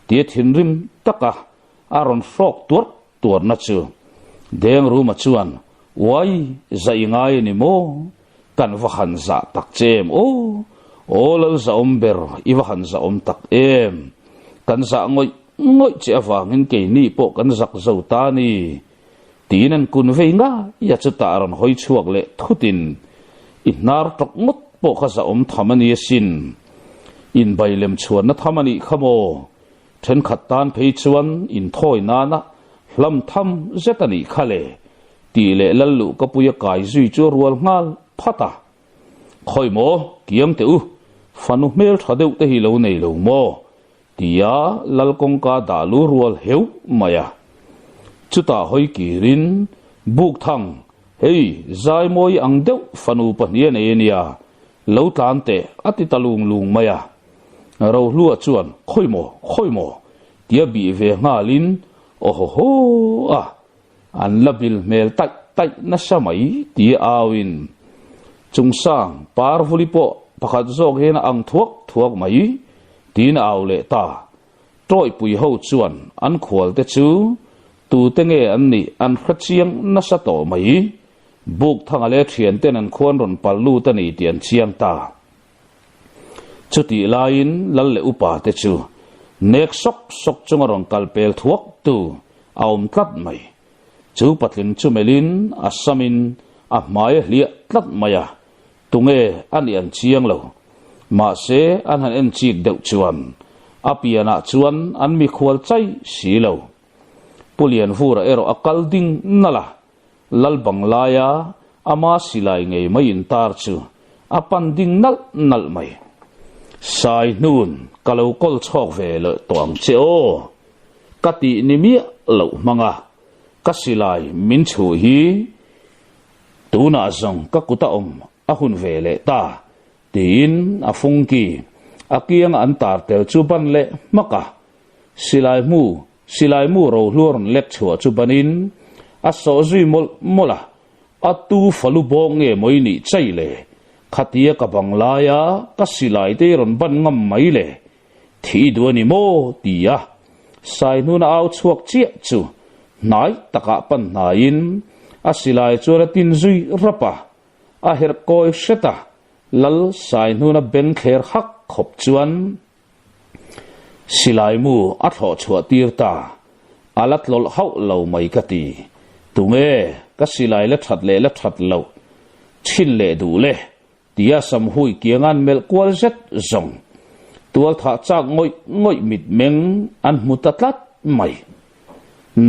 Speaker 1: tie thin rim taka aron frok tur na chu deng ru ma chuan wai zai ngai ni mo kan va khan za tak chem o lal za omber i va khan za om tak em kan za ngoi che awangin ke ni po kan zak zo ta ni tinan kun veinga ya chuta aron hoi chuak le thutin inar tok mut po kha za om thamani sin in bailem chuan na thamani khamo then khatan phei chuan in thoi na na hlam tham zetani khale ti le lallu ka puya kai zui chu rual ngal phata khoi mo kiam te u fanu mel thadeu te hi lo nei lo mo tia lal kong ka dalu rual heu maya chuta hoi kirin buk thang hei zai moi ang deuh fanu pahnia nei nia lo tlan te ati talung lung maya ro lua chuan khoi mo tia bi ve ngalin oho an labil mel tai na samai ti awin chungsang parvulipo pakhat zok hen ang thuak mai tin aw le ta troi pui ho chuan an khwal te chu tu te nge an ni an khachiang na sa to mai buk thang ale thian ten an khon ron pallu ta ni tian chiang ta chuti lain lal le upa te chu nek sok chungarong kalpel thuak tu aum tlat mai chu patlin chu melin asamin a mai hlia tlat maya tunge an an chiang lo ma se an han en chik deuh chuan apiana chuan an mi khwal chai si lo pulian fura ero akal ding nala lal banglaya ama silai ngei mai in tar chu apan ding nal mai sai nun kalau kol chok ve le tong cheo kati nimi lo manga kasilai min chu hi tuna zong ka kuta ahun ve le ta tin afungki akiang antar tel chuban le maka silai mu ro hlorn lek chua chubanin aso zui mola atu falu bong nge moini chaile khatia ka banglaya ka silai te ron ban ngam mai le thi duani mo tia sai nu na au chuak chi chu nai taka pan nain asilai chura tin zui rapa a her koi sheta lal sai nu na ben kher hak khop chuan silai mu a tho chua tirta alat lol hau lo mai kati tunge ka silai le that lo chin le du le tia sam hui kiangan mel kwal zet zong tual tha chak ngoi mit meng an mutatlat mai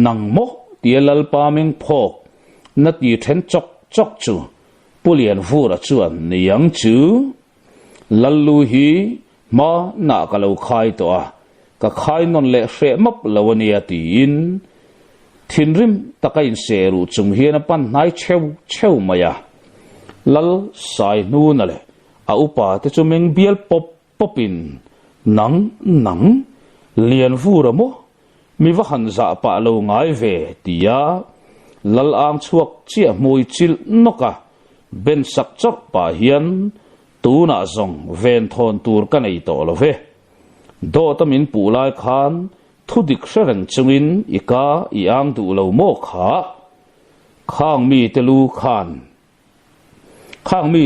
Speaker 1: nang mo tia lal pa meng phok na ti then chok chu pulian vura chuan niang chu lallu hi ma na ka lo khai to a ka khai non le hre map lawania tin thinrim takain seru chung hian pan nai cheu maya lal sai nu na le a upa te chu meng bial popin nang lian vura mo mi va han za pa lo ngai ve tia lal ang chuak chia moi chil noka ben sak chok pa hian tu na zong ven thon tur ka nei to lo ve do tamin pu lai khan thudik sereng chungin ika iang du lo mo kha khang mi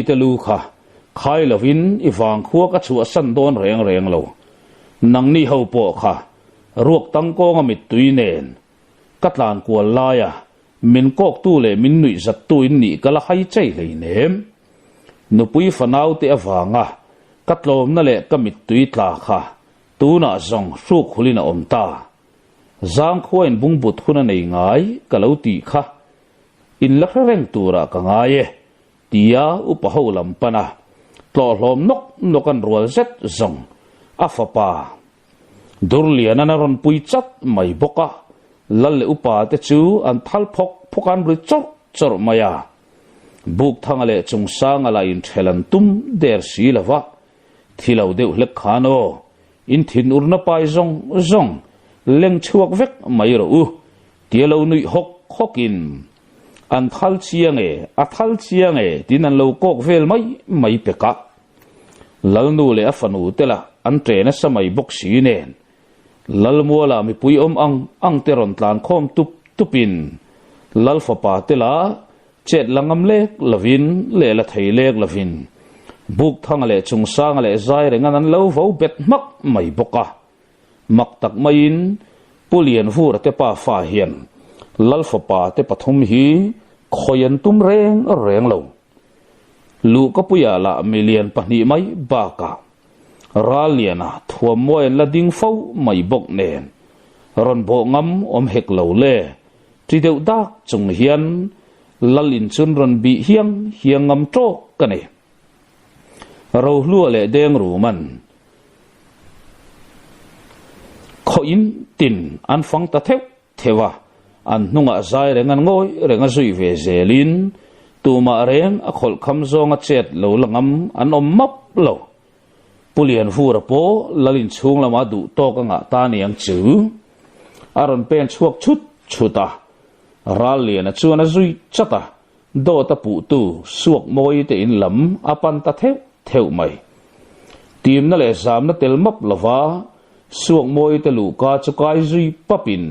Speaker 1: te lu kha khai lovin iwang khuwa ka chu san don reng lo nang ni ho po kha ruak tang ko nga mit tuinen katlan ko laya min kok tu le min nui zat tuin ni kala hai chei le nem nu pui fanau te awanga katlom na le kamit tui tla kha tu na zong su khulina omta zang khoin bungbut khuna nei ngai kalauti kha in la reng tura ka ngaye tia upaho lampana tlo hlom nokan rual zet zong afapa durlian anaron pui chat mai boka lalle upa te chu an thal phokan ri chor maya buk thangale chungsang ala in thelan tum der si lawa thilau deuh hlek khano in thin urna pai zong leng chuak vek mai ro u tialo nui hokin an thal chiange tin an lo kok vel mai peka lalnu le afanu tela an trena samai bok si nen lalmuala mi pui ang teron tlan khom tupin lalfapa tela chet langam lek lavin le la thei lek lavin buk thang le chungsang le zai rengan an lo vo bet mak mai boka mak tak main pulian fur te pa fa hian lalfapa te pathum hi khoyan tum reng lo lu ka puya la million pahni mai baka raliana thuam moi la ding fo mai bok nen ron bo ngam om hek lo le tri deuh dak chung hian lalin chun ron bi hiang ngam to kane ro hlu le deng ru man kho in tin an phang ta thewa an nunga zai rengan ngoi renga zui ve zelin tuma reng a khol kham zong a chet lo langam an om map lo pulian fura po lalin chung lama du to ka nga ta niang chu aron pen chuak chuta ralian a chuan a zui chata do ta pu tu suak moi te in lam apan ta theu mai tim na le zam na tel map lova suak moi te lu ka chukai zui papin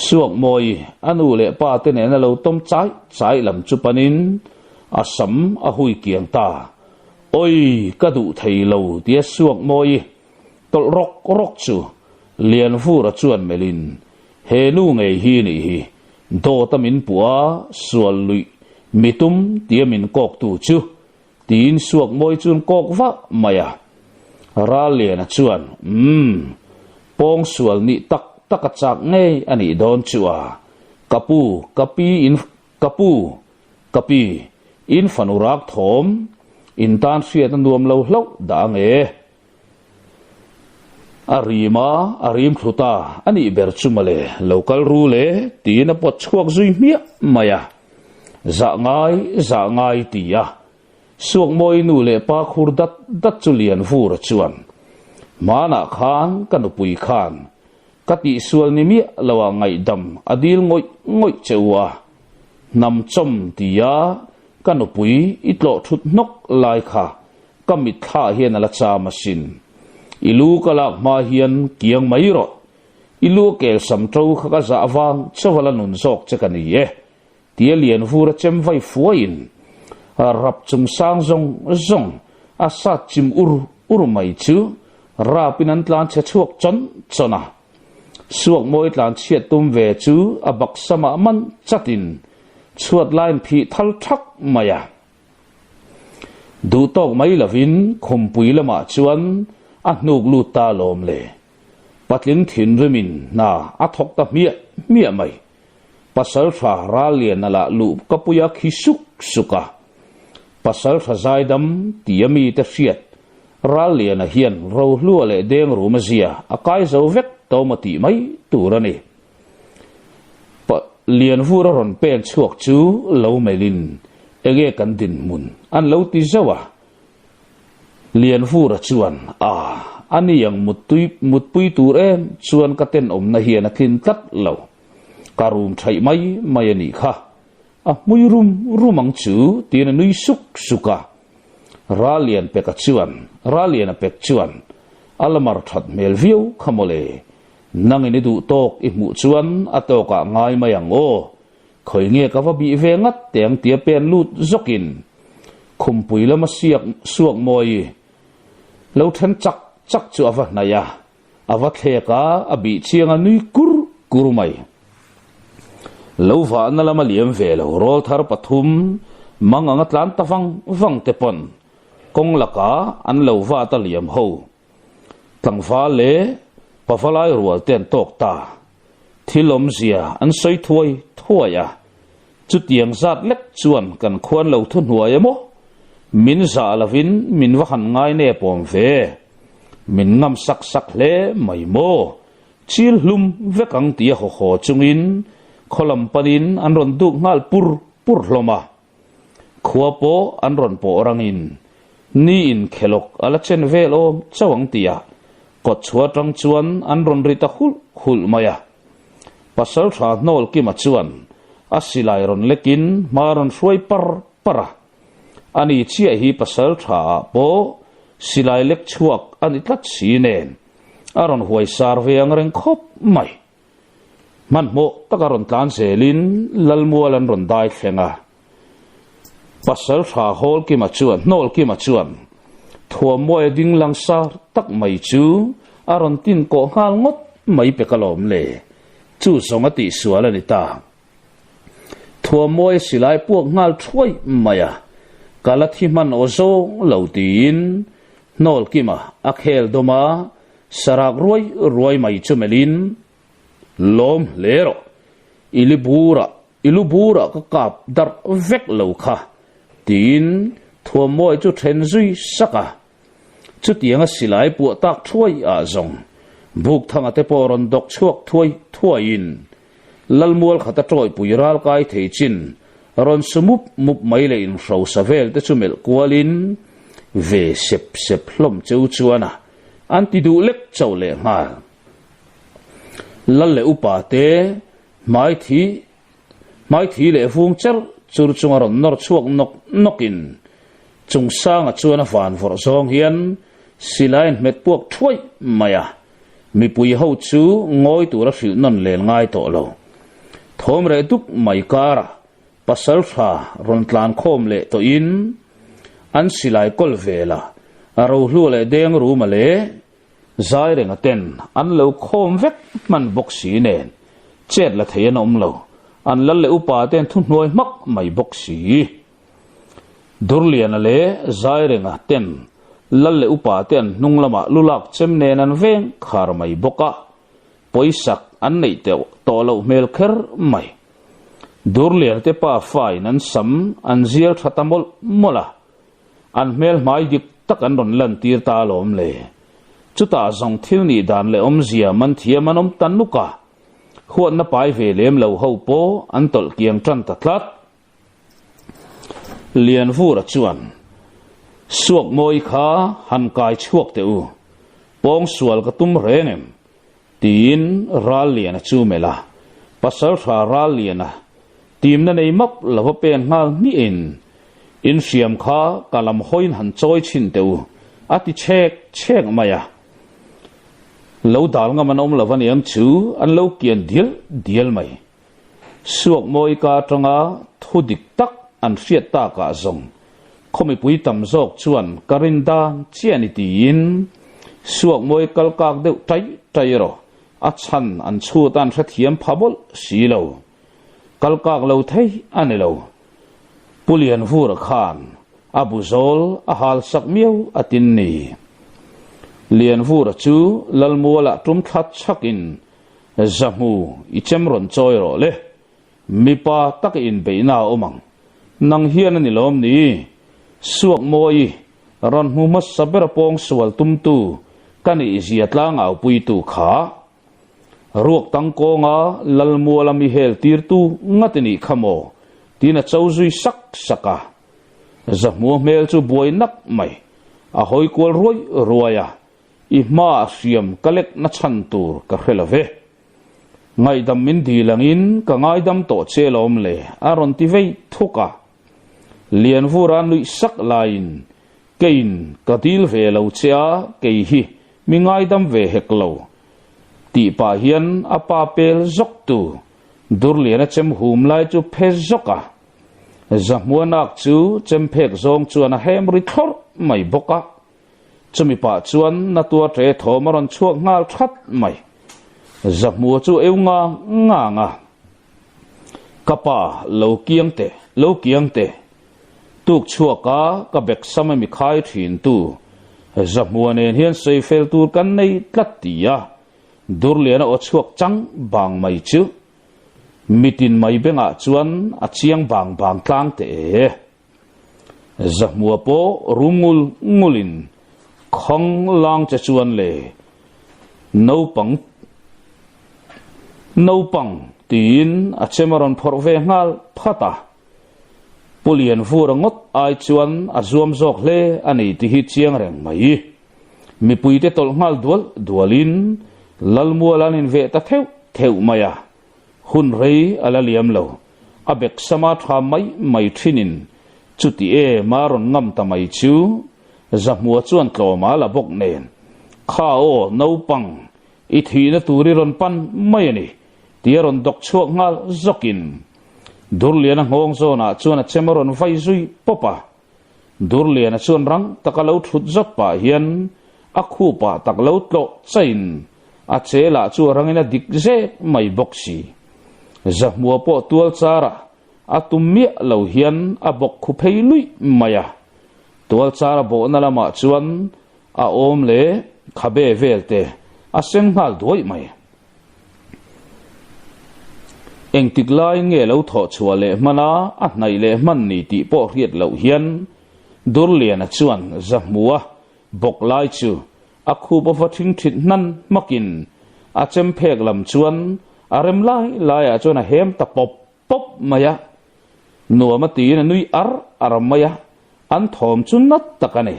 Speaker 1: suak moi anu le pa te ne na lo tom chai lam chupanin asam a hui kiang ta oi ka du thei lo tia suak moi tol rok chu lian fura chuan melin he nu ngei hi ni hi do tamin puwa sual lui mitum tiamin kok tu chu tin suak moi chun kok va maya ralian chuan pong sual ni takachak ngei ani don chua kapi in fanurak thom in tan fiat nuam lo da nge arim khuta ani ber chumale local rule tina pot chuak zui mia maya za ngai tia suak moi nu le pa khur dat chulian fur chuan mana khan kanupui khan kati sual ni mi lawa ngai dam adil ngoi chewa nam chom tia kanupui itlo thut nok lai kha kamit tha hian ala cha masin ilu kalak ma hian kiang mai ro ilu kel sam tro kha za awang chawala nun sok chekani ye tia lian fura chem vai fuain rap chum sang zong asa chim ur mai chu rapinan tlan che chuak chona suak moi tlan chiat tum ve chu abak sama man chatin chuat line phi thal thak maya du tok mai lavin khompui lama chuan a hnuk lu ta lom le patlin thin remin na a thok ta mia mai pasal tha ralian ala lu kapuya khisuk suka pasal tha zaidam tiami ta fiat ralian a hian ro hlu le deng ru mazia akai zo vek tomati mai turani lian fura ron pen chuak chu lo melin ege kan din mun an lo ti zawa lian fura chuan ani yang mutpui tur em chuan ka ten om na hian a thin tat lo karum thai mai ani kha a mui rumang chu tin nui suka ralian peka chuan ralian pek chuan alamar that mel view khamole nangini du tok i mu chuan atoka ngai mayang o khoi nge ka va bi ve ngat teng tia pen lut zokin khumpui lama siak suak moi lo then chak chu awa naya awa theka abi chianga nui kur mai lo va na lama liam ve lo rol thar pathum manganga tlan ta wang te pon kong laka an lo va ta liam ho tangfa le pafalai rual ten tok ta thilom zia an soi thuaya chút tiếng giạt lek chuan kan khuan lo thun huai emo min za lavin min wa han ngai ne pom ve min ngam sak sak le mai mo chil hlum vekang tia ho ho chungin kholam panin an ron du ngal pur hloma khuapo an ron po rangin ni in khelok ala chen velo chawang tia kot chua tang chuan an ron rita hul maya pasal tha nol ki ma chuan asilai ron lekin maron suai para ani chia hi pasal tha po silai lek chuak ani tlat sinen aron huai sar ve ang reng khop mai man mo takaron tlan selin lalmualan ron dai thlenga pasal tha hol ki ma chuan nol ki ma chuan thua moe ding lang sar tak mai chu aron tin ko ngal ngot mai pe kalom le chu songa ti suala ni ta thua moe silai puak ngal throi maya kalathi man ozo lautin nol kima akhel doma sarak ruai mai chumelin lom lero ilubura ka kap dar vek lo kha tin thua moe chu then zui saka chu tianga silai pu tak throi a zong buk thanga te poron dok chuak thuain lalmual khata troi puiral kai theichin ron sumup mup mai le in ro savel te chumel kwalin ve sep hlom cheu chuana anti du lek chau le ngal lal le upa te mai thi le fung char chur chunga ron nor chuak nokin chung sanga chuana van for zong hian silain met puak throi maya mi pui ho chu ngoi tura hril non le ngai to lo thom re tuk mai kara pasal tha ron tlan khom le to in an silai kol vela aro hlu le deng ru ma le zai renga ten an lo khom vek man bok si nen chet la thein om lo an lal le upa ten thu hnoi mak mai bok si durlian le zai renga ten lal le upa ten nunglama lulak chem nen an veng khar mai boka poisak an nei te to lo mel kher mai durlian te pa fai nan sam an zial thatamol mola an mel mai dik tak an ron lan tir ta lom le chuta zong thil ni dan le om zia man thia manom tanuka huat na pai ve lem lo ho po an tol kiam tran ta thlat lian vura chuan suak moi kha han kai chuak te u pong sual ka tum rengem tin ral lian chu mela pasal tha ral lian tim na nei map lova pen ngal ni in siam kha kalam hoin han choi chin te u ati chek maya lo dal nga manom lawan yang chu an lo kian dial mai suak moi ka tanga thudik tak an fiat ta ka zong khomi pui tam zok chuan karinda chiani tin suak moi kalkak deu tai ro achan an chu tan tha thiam phabol silo kalkak lo thei anelo pulian vur khan abuzol ahal sak miau atin ni lian vur chu lalmuala tum khat chakin zamu ichem ron choi ro le mipa tak in beina omang nang hian ani lom ni suak moi ron mu mas saber pong sual tum tu kani ziatlang au pui tu kha ruak tang ko nga lalmuala mi hel tir tu ngatini khamo tina chauzui saka zamu mel chu boi nak mai a hoi kol ruaya i ma siam kalek na chan tur ka khelave ngai dam min di langin ka ngai dam to chelom le aron ti vei thuka lian vuran lui sak lain kein katil ve lo cha ke hi mi ngai dam ve heklo ti pa hian apa pel zok tu durlian chem hum lai chu phe zoka zamuanak chu chem phek zong chuan a hem ri thor mai boka chumi pa chuan na tua tre thomaron chuak ngal that mai zamu chu eunga nga kapa lo kiang te tuk chuaka ka bek sama mi khai thin tu zamuanen hian sei fel tur kan nei tlatia durlian o chuak chang bang mai chu mitin mai benga chuan a chiang bang bang tlang te zamua po rumul ngulin khong lang cha chuan le no pang tin a chemaron phorve ngal phata pulian furangot ai chuan a zuam zok hle ani ti hi chiang reng mai mi puite tol ngal dualin lalmualanin ve ta theu maya hun rei ala liam lo abek sama tha mai thinin chuti e maron ngam ta mai chu zamua chuan tloma la bok nen kha o no pang i thina turi ron pan mai ani tiaron dok chuak ngal zokin durliana ngong zona chuan a chemaron vai zui popa durliana chuan rang takalo thut zot pa hian a khu pa taklo tlo chain a chela chu rangina dikze mai boksi zamua po tual chara atumia lo hian a bok khu pheilui maya tual chara bo na lama chuan a om le khabe velte a sen hal doi mai engtik lai nge lo tho chua le mana a hnai le man ni ti po riat lo hian durlian a chuan zamua bok lai chu a khu pa fathing thit nan makin a chem phek lam chuan arem lai a chuan a hem ta pop maya nuama ti na nui aramaya an thom chun nat takane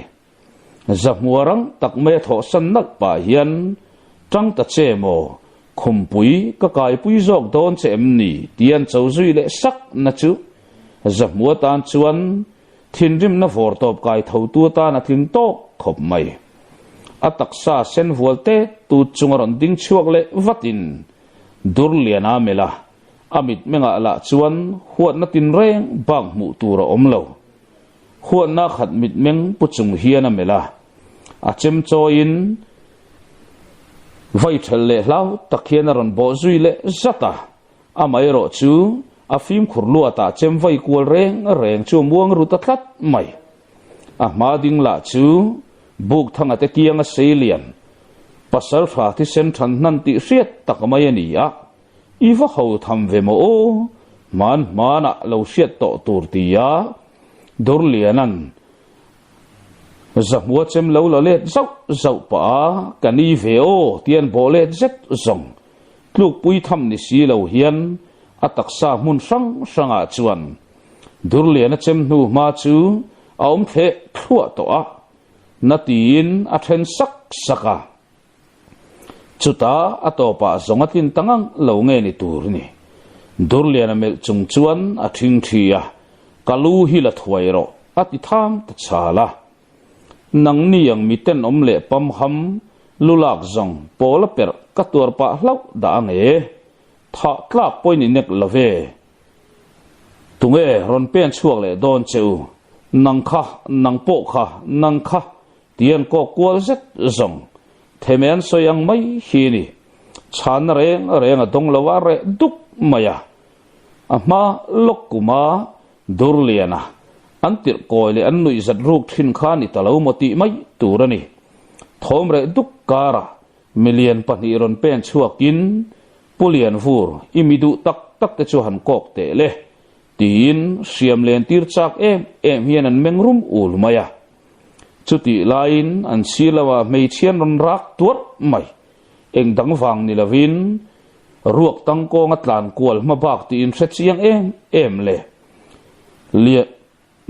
Speaker 1: zamuarang takme tho san nak pa hian tang ta chemo khumpui ka kai pui jok don chem ni tian chozui le sak na chu zamua tan chuan thinrim na vor top kai tho tu ta na tling to khop mai ataksa sen volte tu chungaron ding chuak le vatin durliana mela amit menga la chuan huat na tin reng bang mu tura omlo huat na khat mit meng puchung hiana mela a chem choin vai thal le lau takhian ron bo zui le zata amai ro chu a fim khurlu ata chem vai kual reng chu muang ru ta thlat mai a ma ding la chu buk thanga te kianga selian pasal fa ti sen than nan ti riat takamai ani a iwa ho tham ve mo o mana lo siat to turtia durlianan zamua chem lo la let zau pa kani ve o tian bo let zet zong tluk pui tham ni si lo hian ataksa mun sanga chuan durliana chem nu ma chu aum the thua to a natin a then saka chuta atopa zongatin tangang lo nge ni tur ni durliana mel chung chuan a thing thia kalu hi la thuairo ati tham ta chala nang ni yang miten omle pam ham lulak zong pola per katur pa hlau da nge tha tlak poi ni nek lave tunge ron pen chuak le don cheu nang po kha nang kha tian ko kwal zet zong themen soyang mai hi ni chan reng dong lawa re duk maya ama lokuma durliana antir koile an nui zat ruk thin kha ni talo moti mai turani thom re duk kara million pani ron pen chuakin pulian fur imidu tak te chu han kok te le tin siam len tir chak em hian an mengrum ul maya chuti lain an silawa mei chian ron rak tuat mai eng dang wang ni lavin ruak tang ko ngatlan kual ma bak ti in chiang em le lia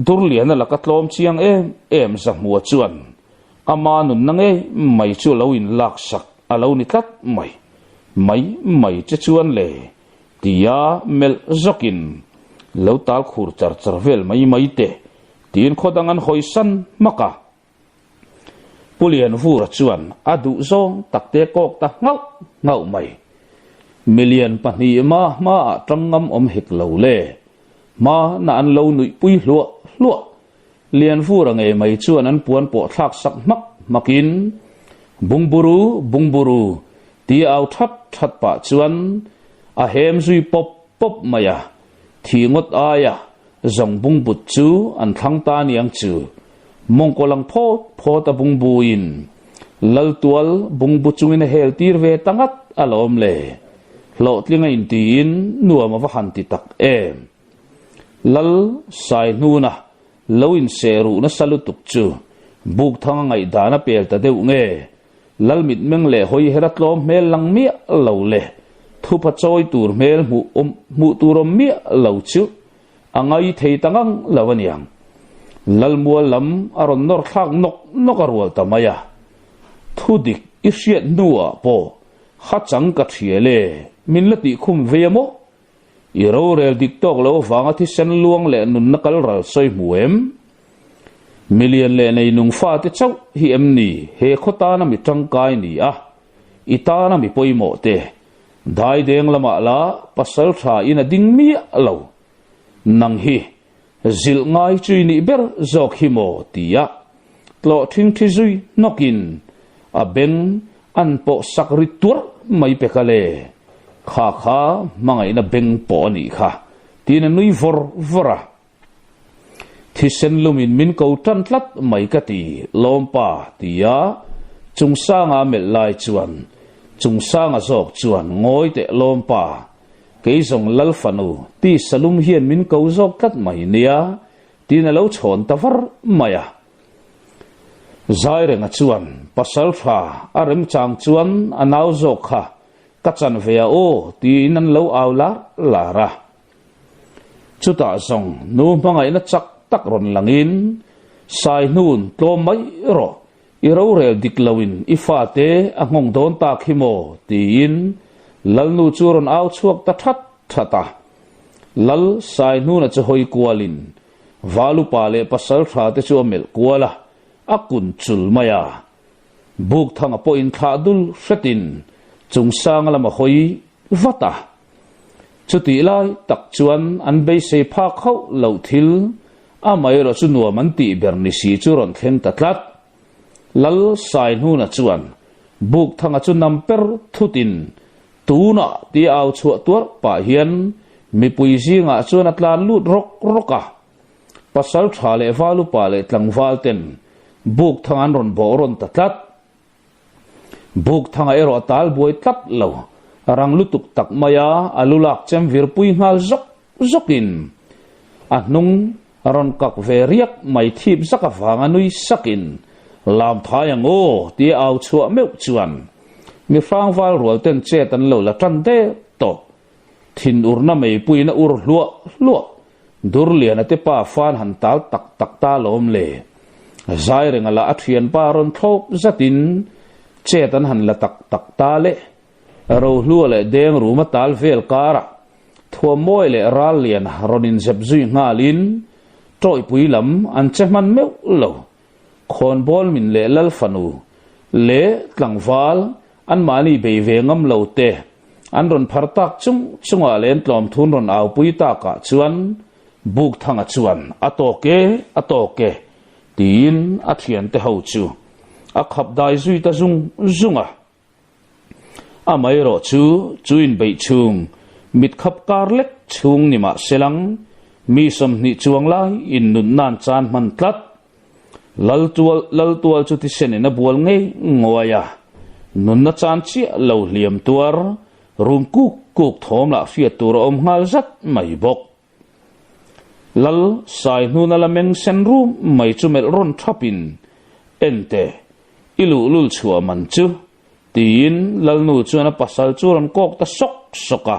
Speaker 1: durliana la katlom chiang em zamua chuan ama nun nange mai chu lo in lak sak alo ni tlat mai che chuan le tia mel zokin lo tal khur char vel mai te tin khodangan hoisan maka pulian vura chuan adu zong takte kok ta ngau mai million pani ma tangam om hik lo le ma na an lo nui pui hlo lian vura nge mai chuan an puan po thak sak makin bungburu ti au that pa chuan a hem zui pop maya thingot aya zong bungbut chu an thang ta niang chu mongkolang pho ta bungbuin laltual bungbu chungin hel tir ve tangat alom le lo tlinga in tin nuwa ma va han ti tak em lal sai nu na lo in seru na salu tuk chu buk thang ngai dana pel ta deu nge lal mit meng le hoi herat lo mel lang mi lo le thu pa choi tur mel mu turom mi lo chu angai thei tangang lawaniang lal mual lam aron nor khak nok arwal tamaya thu dik ishiat nuwa po khachang ka thiele min lati khum vemo iro rel dik tok lo wanga thi sen luang le nun nakal ral soi muem million le nei nung fa te chau hi em ni he khota na mi tangkai ni a ita na mi poimo te dai deng lama la pasal tha ina ding mi lo nang hi zil ngai chui ni ber zok hi mo tia tlo thing thi zui nokin a ben an po sakri tur mai pekale kha mangai na beng po ni kha tin nui vora thi sen lumin min ko tan tlat mai ka ti lompa tia chung sanga mel lai chuan chung sanga zok chuan ngoi te lompa ke zong lal fanu ti salum hian min ko zok kat mai nia tin lo chon tawar maya zai renga chuan pasal tha arem chang chuan anau zok kha kachan vea o ti nan lo awla lara chuta zong nu mangai na chak tak ron langin sai nun to mai ro iro rel diklawin ifate angong don ta khimo tin lal nu churon aw chuak ta thata lal sai nu na che hoi kwalin valu pale pasal tha te chu mel kwala akun chul maya buk thanga po in thadul hretin chung sang lama hoi vata chuti lai tak chuan an be se pha khau lo thil a mai ro chu nuwa man ti berni si chu ron thlen tatlat lal sai nu na chuan buk thanga chu namper thutin tuna ti aw chu tur pa hian mi puisi nga chuan atlan lut roka pasal thale valu pale tlangwal ten buk thangan ron bo ron tatlat buk thanga ero tal boi tlat lo rang lutuk tak maya alulak chem virpui ngal zokin anung ron kak veriak mai thip zaka wanga nui sakin lam thayang o ti aw chua meu chuan mi frangwal rol ten che tan lo la tan de to thin urna mei puina ur hluwa dur lian ate pa fan han tal tak ta lom le zai renga la athian pa ron thop zatin che tan han la tak ta le ro hluwa le deng ruma tal vel kara thua moi le ral lian ronin zebzui ngalin troi puilam an chehman meu lo khon bol min le lal fanu le tlangwal an mani be ve ngam lo te an ron phartak chunga len tlom thun ron aw pui ta ka chuan buk thanga chuan atoke tin athian te ho chu a khap dai zui ta zunga a mai ro chuin bei chung mit khap kar lek chung ni ma selang mi som ni chuang lai in nun nan chan man tlat lal tual chu ti sen na bual ngei ngoya nun na chan chi lo liam tuar rum kuk thom la fiat tur om ngal zat mai bok lal sai nu na la meng sen rum mai chu mel ron thapin ente ilu lul chua man chu tin lal nu chu na pasal chu ron kok ta soka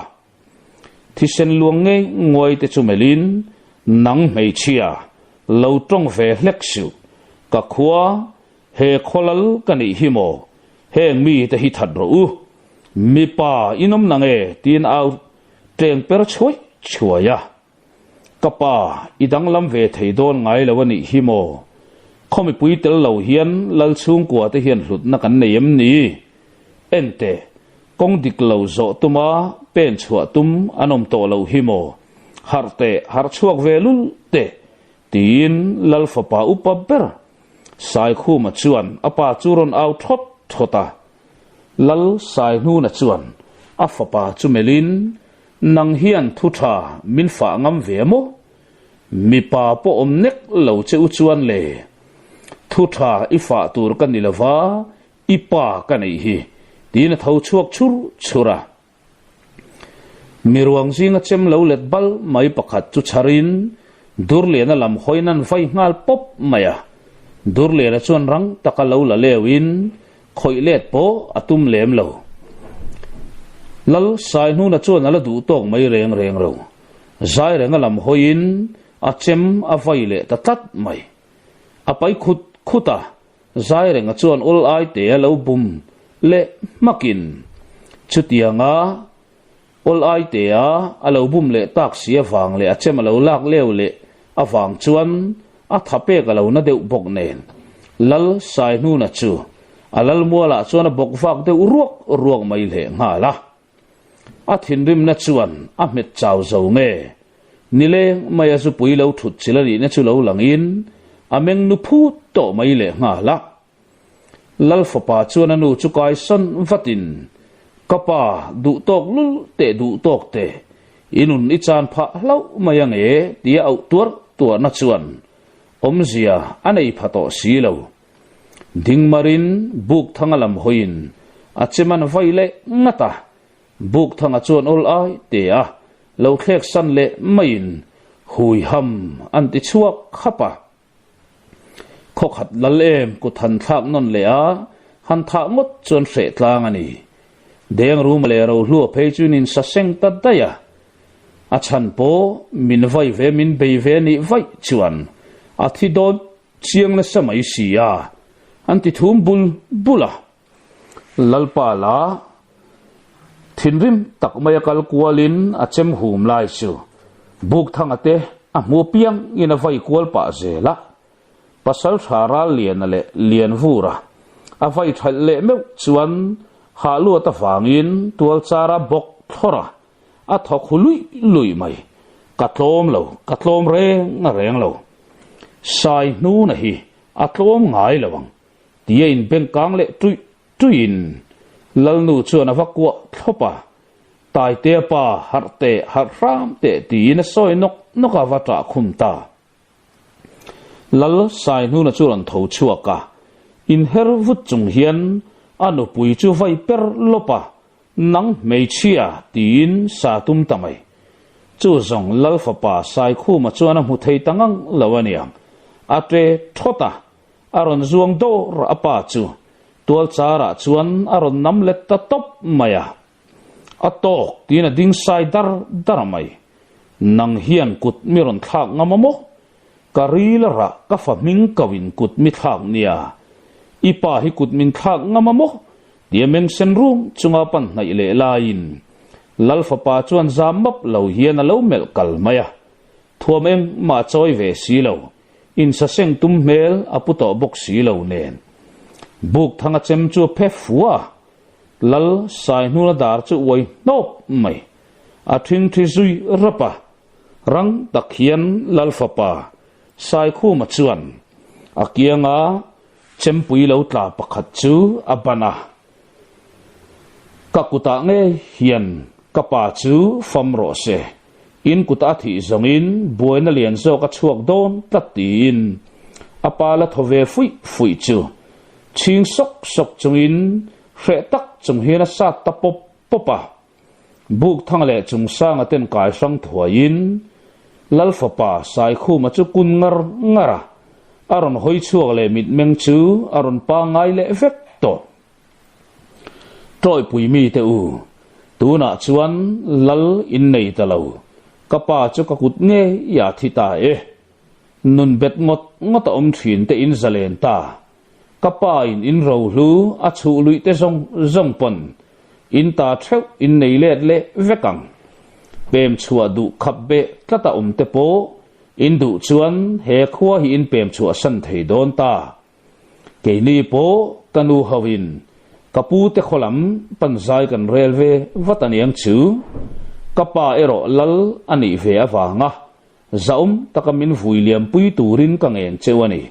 Speaker 1: thi sen luang nge ngoi te chu melin nang mei chia lo tong ve hlek su ka khua he kholal kani himo he mi te hi that ro u mi pa inom nange tin au teng per choi chuaya kapa idang lam ve thei don ngai lawani himo khomi pui tel lo hian lal chung kwa te hian hlut na kan neim ni ente kong dik lo zo tuma pen chua tum anom to lo himo har chuak velul te tin lal fapa upaber sai khu ma chuan apa churon au thota lal sai nu na chuan a fapa chumelin nang hian thu tha min fa ngam vemo mi pa po omnek lo cheu chuan le thu tha ifa tur kan nilawa ipa kanei hi tin thau chuak chura miruang zinga chem lo let bal mai pakhat chu charin durle na lam hoinan vai ngal pop maya durle na chuan rang takalo la lewin khoilet po atum lem lo lal sai nu na chuan ala du tok mai reng reng ro zai renga lam hoin achem avai le ta tat mai apai khut khuta zai renga chuan ol ai te alo bum le makin chutianga ol ai te a alo bum le tak sia wang le achem alo lak lew le awang chuan a thape ka lo na deuh bok nen lal sai nu na chu alal muala chuan a bok fak deuh ruak mai le nga la a thin rim na chuan a met chaw zo nge nile maya su pui lo thut chilari na chu lo langin ameng nu phu to mai le nga la lal fopa chuan anu chu kai son vatin kapa du tok lul te du tok te inun I chan pha lo mayang e tia au tur na chuan omzia anei phato si lo ding marin buk thangalam hoin acheman vaile ngata buk thanga chuan ol ai te a lo khlek san le main hui ham anti chuak khapa khokhat lalem ku than thak non le a han tha ngot chuan hre tlang ani deng rum le ro hlu phei chun in sa seng ta daya a chan po min vai ve min bei ve ni vai chuan a thi don chiang na samai sia anti thum bula lalpa la thinrim tak mai kal kualin a chem hum lai chu buk thang ate a mu piang ina vai kual pa zela pasal thara lian le lian vura a vai thal le me chuan ha lu ta wangin tual chara bok thora a thok lui mai katlom reng lo sai nu na hi a tlom ngai lawang tia in beng kang le tuin lal nu chuan a vakwa thopa tai te pa har ram te ti na soi noka wata khumta lal sai nu na chuan tho chuaka in her vut chung hian anu pui chu vai per lopa nang mei chia tin sa tum tamai chu zong lal fa pa sai khu ma chuan a mu thei tangang lawaniang atre thota aron zuang do ra apa chu tual chara chuan aron nam let ta top maya atok tin a ding sai dar mai nang hian kut miron thak ngamamo karila ra ka fa ming kawin kut mi thak nia ipa hi kut min thak ngamamo diameng sen room chunga pan nai le lain lalfa pa chuan zamap lo hian a lo mel kal maya thuameng ma choi ve si lo in sa seng tum mel aputo bok si lo nen buk thanga chem chu phe fuwa lal sai nu na dar chu woi nop mai a thing thi zui rapa rang takhian lalfa pa sai khu ma chuan akianga chempui lo tla pakhat chu abana kakuta nge hian kapa chu famro se in kuta thi zongin buaina lian zo ka chuak don tatin apala thove fui chu ching sok chungin hre tak chung hian a sa ta popa buk thang le chung sang aten kai sang thuain lalfa pa sai khu ma chu kun ngara aron hoi chuak le mit meng chu aron pa ngai le vek to troi pui mi te u tu na chuan lal in nei ta lo kapa chu ka kut nge ya thita e nun bet ngot om thin te in zalen ta kapa in ro hlu a chu lui te zong pon in ta theu in nei let le vekang pem chua du khap be tlata te po in du chuan he khua hi in pem chua san thei don ta ke ni po tanu hawin kapu te kholam panzai kan railway wataniang chu kapa ero lal ani ve awanga zaum takamin vuiliam pui turin kangen chewani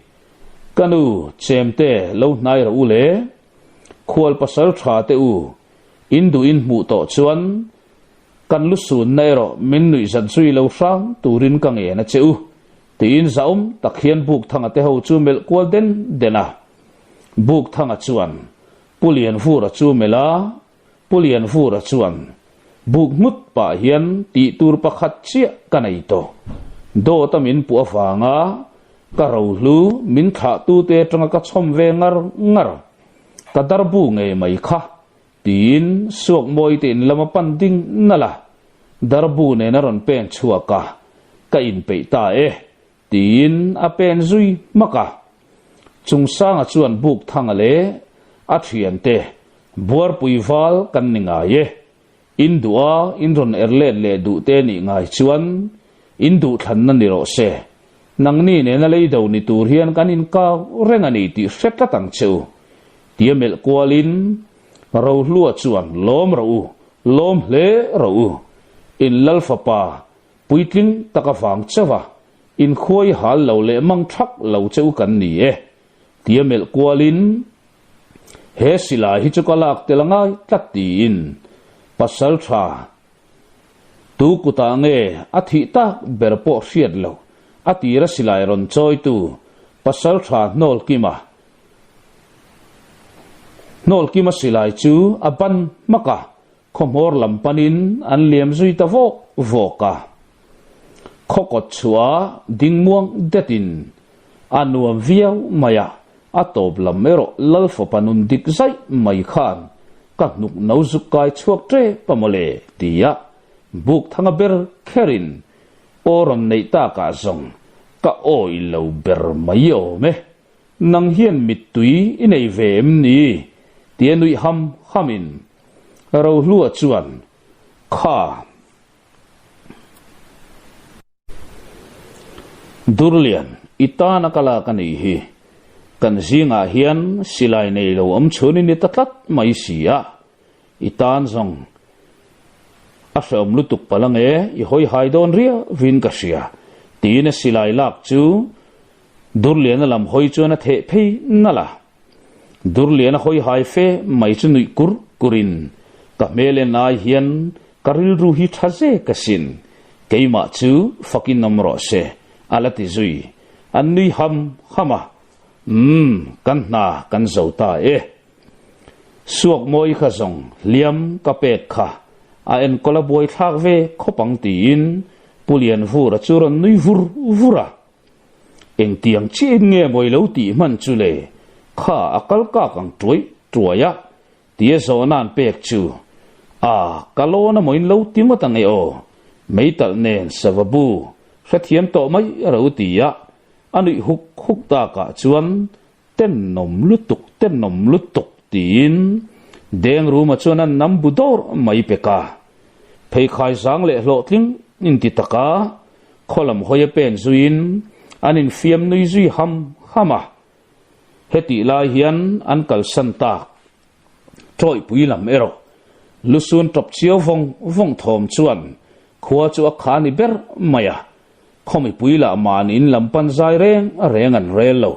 Speaker 1: kanu chemte lo nai ra ule khwal pasal tha te u indu in mu to chuan kan lu sun nei ro min nui zan sui lo sang turin kangen na cheu tin zaum takhian buk thanga te ho chu mel kwal den dena buk thanga chuan pulian fura chu mela pulian fura chuan buk mut pa hian ti tur pakhat chia kanai to do tamin pu awanga ka ro hlu min kha tu te tanga ka chom ve ngar ka dar bu nge mai kha tin suak moi tin lama panding nala dar bu ne na ron pen chuaka ka in pe ta tin a pen zui maka chung sanga chuan buk thanga le a thian te buar puiwal kan ninga ye in dua in ron erle le du te ni ngai chuan in du than na ni ro se nang ni ne na lei do ni tur hian kan in ka renga ni ti set ta tang cheu tiamel kwalin ro hlua chuan lom ro lom hle ro in lalfa pa puitling taka wang chawa in khoi hal lo le mang thak lo cheu kan ni tiamel kwalin he sila hi chu kalak telangai tlatin pasal tha tu kuta nge athi ta berpo hriat lo atira silai ron choi tu pasal tha nol kima silai chu aban maka khomor lampanin an liam zui ta voka khokot chua dingmuang detin anuam viau maya atob lamero lalfo panun dik zai mai khan ka nuk nau zukai chuak tre pamole tia buk thanga ber kherin oron nei ta ka zong ka oi lo ber mai o me nang hian mitui inei vem ni tianui hamin ro hlua chuan kha durlian itana kala kani hi kan zinga hian silai nei lo am chuni ni tatlat mai sia itan zong a som lutuk palange I hoi haidon ria vin ka sia tin silai lak chu durlian lam hoi chuna the phei nala durlian hoi hai fe mai chu nui kurin ka mele nai hian karil ru hi thaze kasin keima chu fakin namro se alati zui annui hama kan na kan zauta suak moi kha zong liam ka pek kha a en kola boy thak ve khopang tin pulian vura churon nui vura eng tiang chin nge moi lo ti man chule kha akal ka kang tuaya tie zonan pek chu a kalona moin lo ti ma tang o meital nen savabu khathiam to mai ro tia anui huk ta ka chuan ten nom lutuk tin deng ruma chuan an nam budor mai peka phei khai sang le hlo tling in ti taka kholam hoya pen zuin anin fiam nui zui hama heti lai hian an kal santa troi puilam ero lusun top chiao vong thom chuan khua chu a khani ber maya khomi puila man in lampan zai reng an relo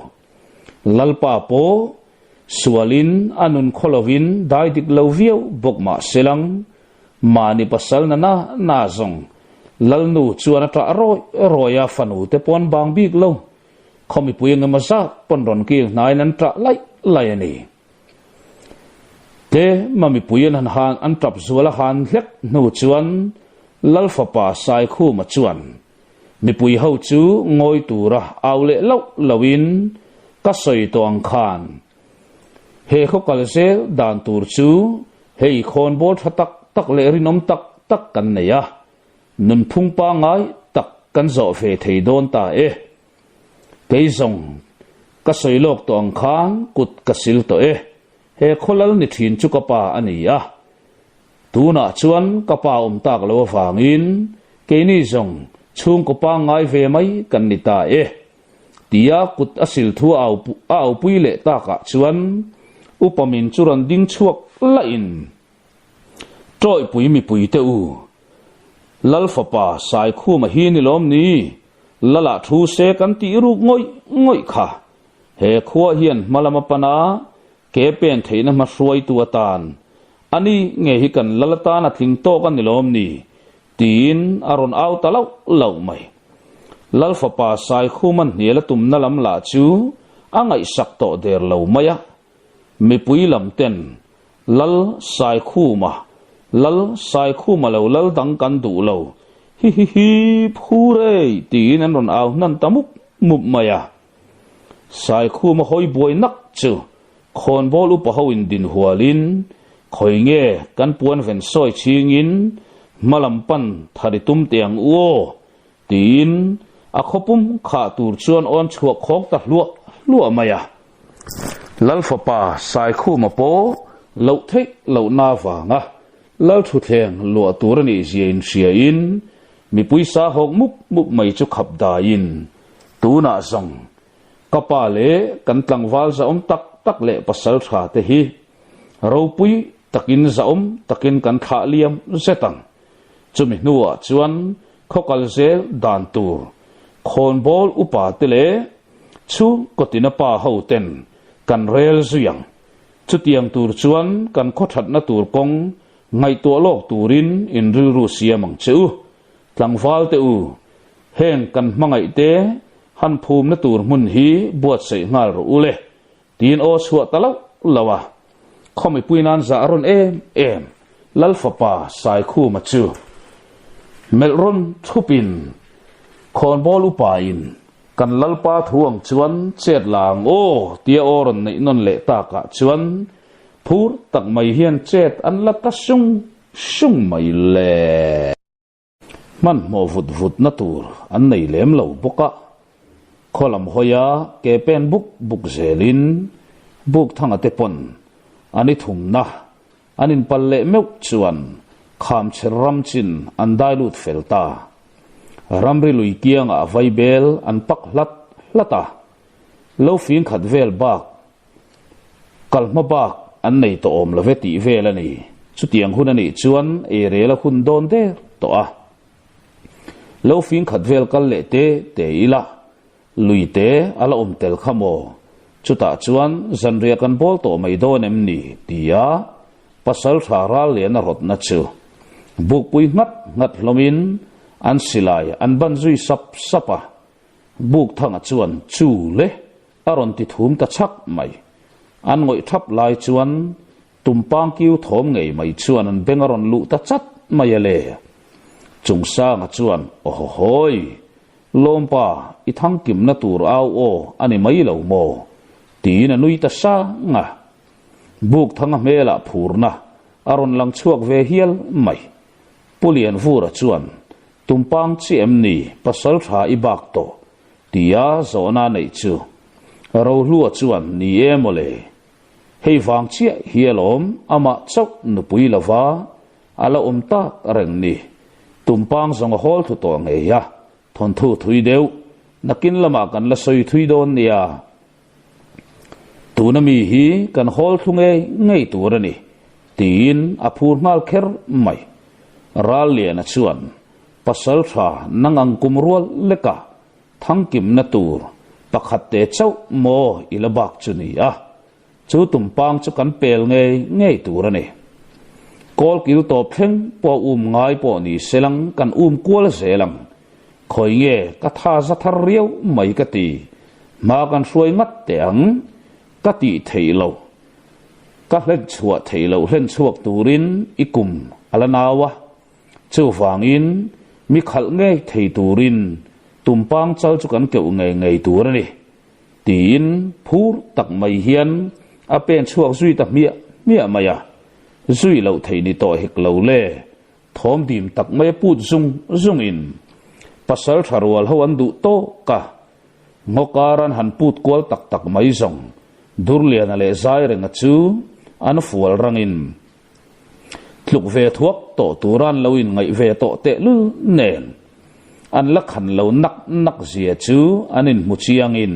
Speaker 1: lalpa po sualin anun kholovin daidik lovio bokma selang mani pasal na zong lalnu chuan atra roya fanu te pon bang bik lo khomi puing maza ponron ki nai nan tra lai ani te mami puyen han an trap zuala han hlek nu chuan lalfa pa sai khu ma chuan mi pui ho chu ngoi tura aule lawin ka soi tong khan he khokal se dan tur chu hei khon bol tak le rinom tak kan neya nun phung pa ngai tak kan zo fe thei don ta keizong ka soi lok tong khan kut kasil to he kholal ni thin chu ka pa ania tuna chuan ka pa tak lo wangin ke ni zong chung ko pa ngai ve mai kan ni ta tia kut asil thu au puile ta ka chuan upamin churan ding chuak lain troi pui mi pui te u lalfa pa sai khu ma hi ni lom ni lala thu se kan ti ru ngoi kha he khuwa hian malama pana ke pen theina ma hruai tu atan ani nge hi kan lalata na thing to kan ni lom ni tin aron au talau lau mai lalfa pa sai khuman hela tumna lam la chu angai sak to der lo maya mi pui lam ten lal sai khu ma lal sai khu ma lo lal dang kan du lo hi hi hi phure tin an ron au nan tamuk mup maya sai khu ma hoi boi nak chu khon bol u pa ho in din hualin khoi nge kan puan ven soi chingin malam pan thari tum tiang u tin a khopum kha tur chuan on chuak khok ta lua maya lal fa pa sai khu ma po lo thei lo na wa nga lal thu theng lua tur ni ziain sia in mi puisa hok muk mai chu khap da in tu na zong kapa le kan tlangwal za tak le pasal tha te hi ro pui takin za takin kan tha liam zetang chumi nuwa chuan khokal zel dan tur khon bol upa te le chu kotina pa ho ten kan rel zuyang chu tiang tur chuan kan khothat na tur kong ngai to lok turin in ru ru siamang chu tlangwal te u heng kan mangai te han phum na tur mun hi buat sei ngal ro ule tin o chhuat talau lawa khomi puinan za ron em lal fa pa sai khu ma chu melron thupin khon bol upa in kan lalpa thuang chuan chet lang o tia oron nei non le ta ka chuan phur tak mai hian chet an la ka sung mai le man mo vut na tur an nei lem lo boka kholam hoya ke pen buk zelin buk thanga te pon ani thum na anin palle meu chuan kham cheram chin an dai lut felta ramri lui kiang a vai bel an pak lata lo fin khat vel bak kalma bak an nei to om loveti vel ani chu tiang hun ani chuan e re la hun don de to a lo fin khat vel kal le te ila lui te ala tel khamo chuta chuan zanria kan bol to mai don em ni tia pasal thara le na rot na chu buk pui ngat lomin an silai an ban zui sapa buk thanga chuan chu le aron ti thum ta chak mai an ngoi thap lai chuan tumpang kiu thom ngei mai chuan an bengaron lu ta chat mai ale chungsa nga chuan hoi lompa i thang kim na tur au o ani mai lo mo tin anui ta sa nga buk thanga mela phurna aron lang chuak ve hial mai pulian vura chuan tumpang chi emni pasal tha i bak to tia zona nei chu ro lua chuan ni emole hei wang chia hialom ama chok nu pui lawa ala ta reng ni tumpang zong hol thu to nge ya thon thu thui deu nakin lama kan la soi thui don nia tunami hi kan hol thu ngei turani tin aphur ngal kher mai ral le na chuan pasal tha nangang kumrual leka thangkim na tur pakhat te chau mo ilabak chuni a chu tumpang chu kan pel ngei turani kol kil to pheng po ngai po ni selang kan kwal zelang khoi nge ka tha za thar riau mai ka ti ma kan suai ngat te ang ka ti theilo ka hlen chua theilo hlen chuak turin ikum alanawa chu wangin mi khal nge thei turin tumpang chal chu kan keu ngei turani tin phur tak mai hian a pen chuak zui ta mia maya zui lo thei ni to hik lo le thom dim tak mai put zung in pasal tharwal ho an du to ka ngokaran han put kwal tak mai zong durlian ale zai renga chu an fual rangin tluk ve thuak to turan loin ngai ve to te lu nen an lakhan lo nak zia chu anin muchiang in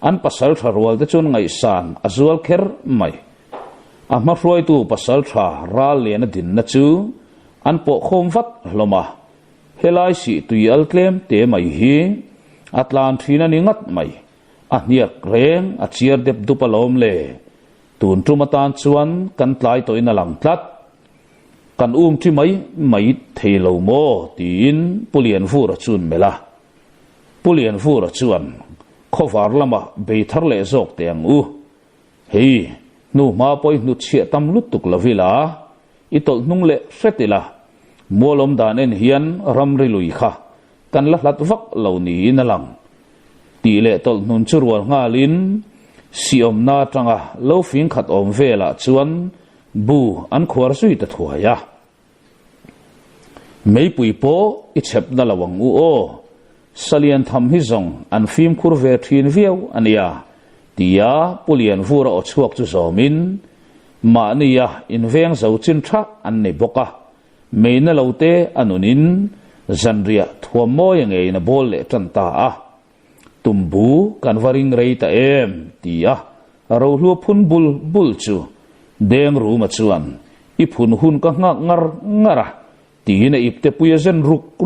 Speaker 1: an pasal tharwal te chun ngai san azual kher mai ama roi tu pasal tha ral lian din na chu an po khom vat hloma helai si tuial tlem te mai hi atlan thina ni ngat mai a niak reng a chiar dep dupalom le tun tumatan chuan kan tlai to in alang tlat kan thi mai theilo mo tin pulian fura chun mela pulian fura chuan khovar lama beithar le zok te ang u hei nu ma poi nu chia tam lut tuk lavila itol nung le setila molom danen hian ramri lui kha kan la hlat vak lo ni na lang ti le tol nun churual ngalin siom na tanga lo fing khat om vela chuan bu an khwar sui ta thuaya mei pui po I chep na lawang u o salian tham hi zong an fim khur ve thin viau ania tia pulian vura o chuak chu zomin ma nia in veng zo chin tha an nei boka mei na lote anunin zanria thuam mo yang ei na bol le tan ta a tumbu kan waring rei ta em tia ro hlu phun bul chu deng ru ma chuan I phun hun ka ngara ti na ipte puya zen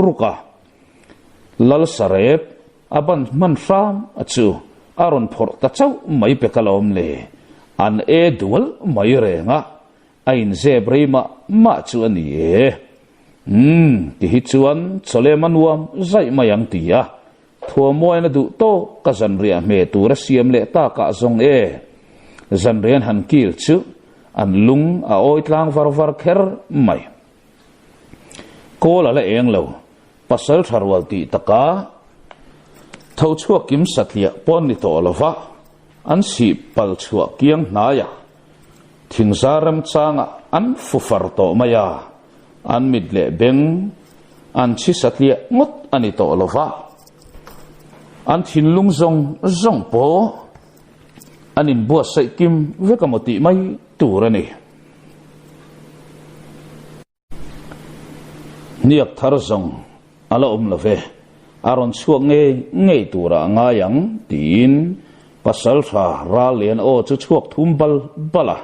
Speaker 1: ruka lal sarep aban man ram achu aron phor ta chau mai pe kalom le an e dual mai renga ain zebrema ma chu ani e ti hi chuan choleman wam zai mayang tia thua moi na du to ka zanria me tu ra siam le ta ka zong e zanrian han kil chu an lung a oi tlang var kher mai ko la la eng lo pasal tharwal ti taka thau chuak kim sathia pon ni to lova an si pal chuak kiang na ya thingzaram changa an fufar to maya an midle beng an chi sathia ngot ani to lova an thinlung zong po anin bua sai kim vekamoti mai turani niak thar zong ala love aron chuak nge tura nga yang tin pasal tha ra len o chu chuak thum bala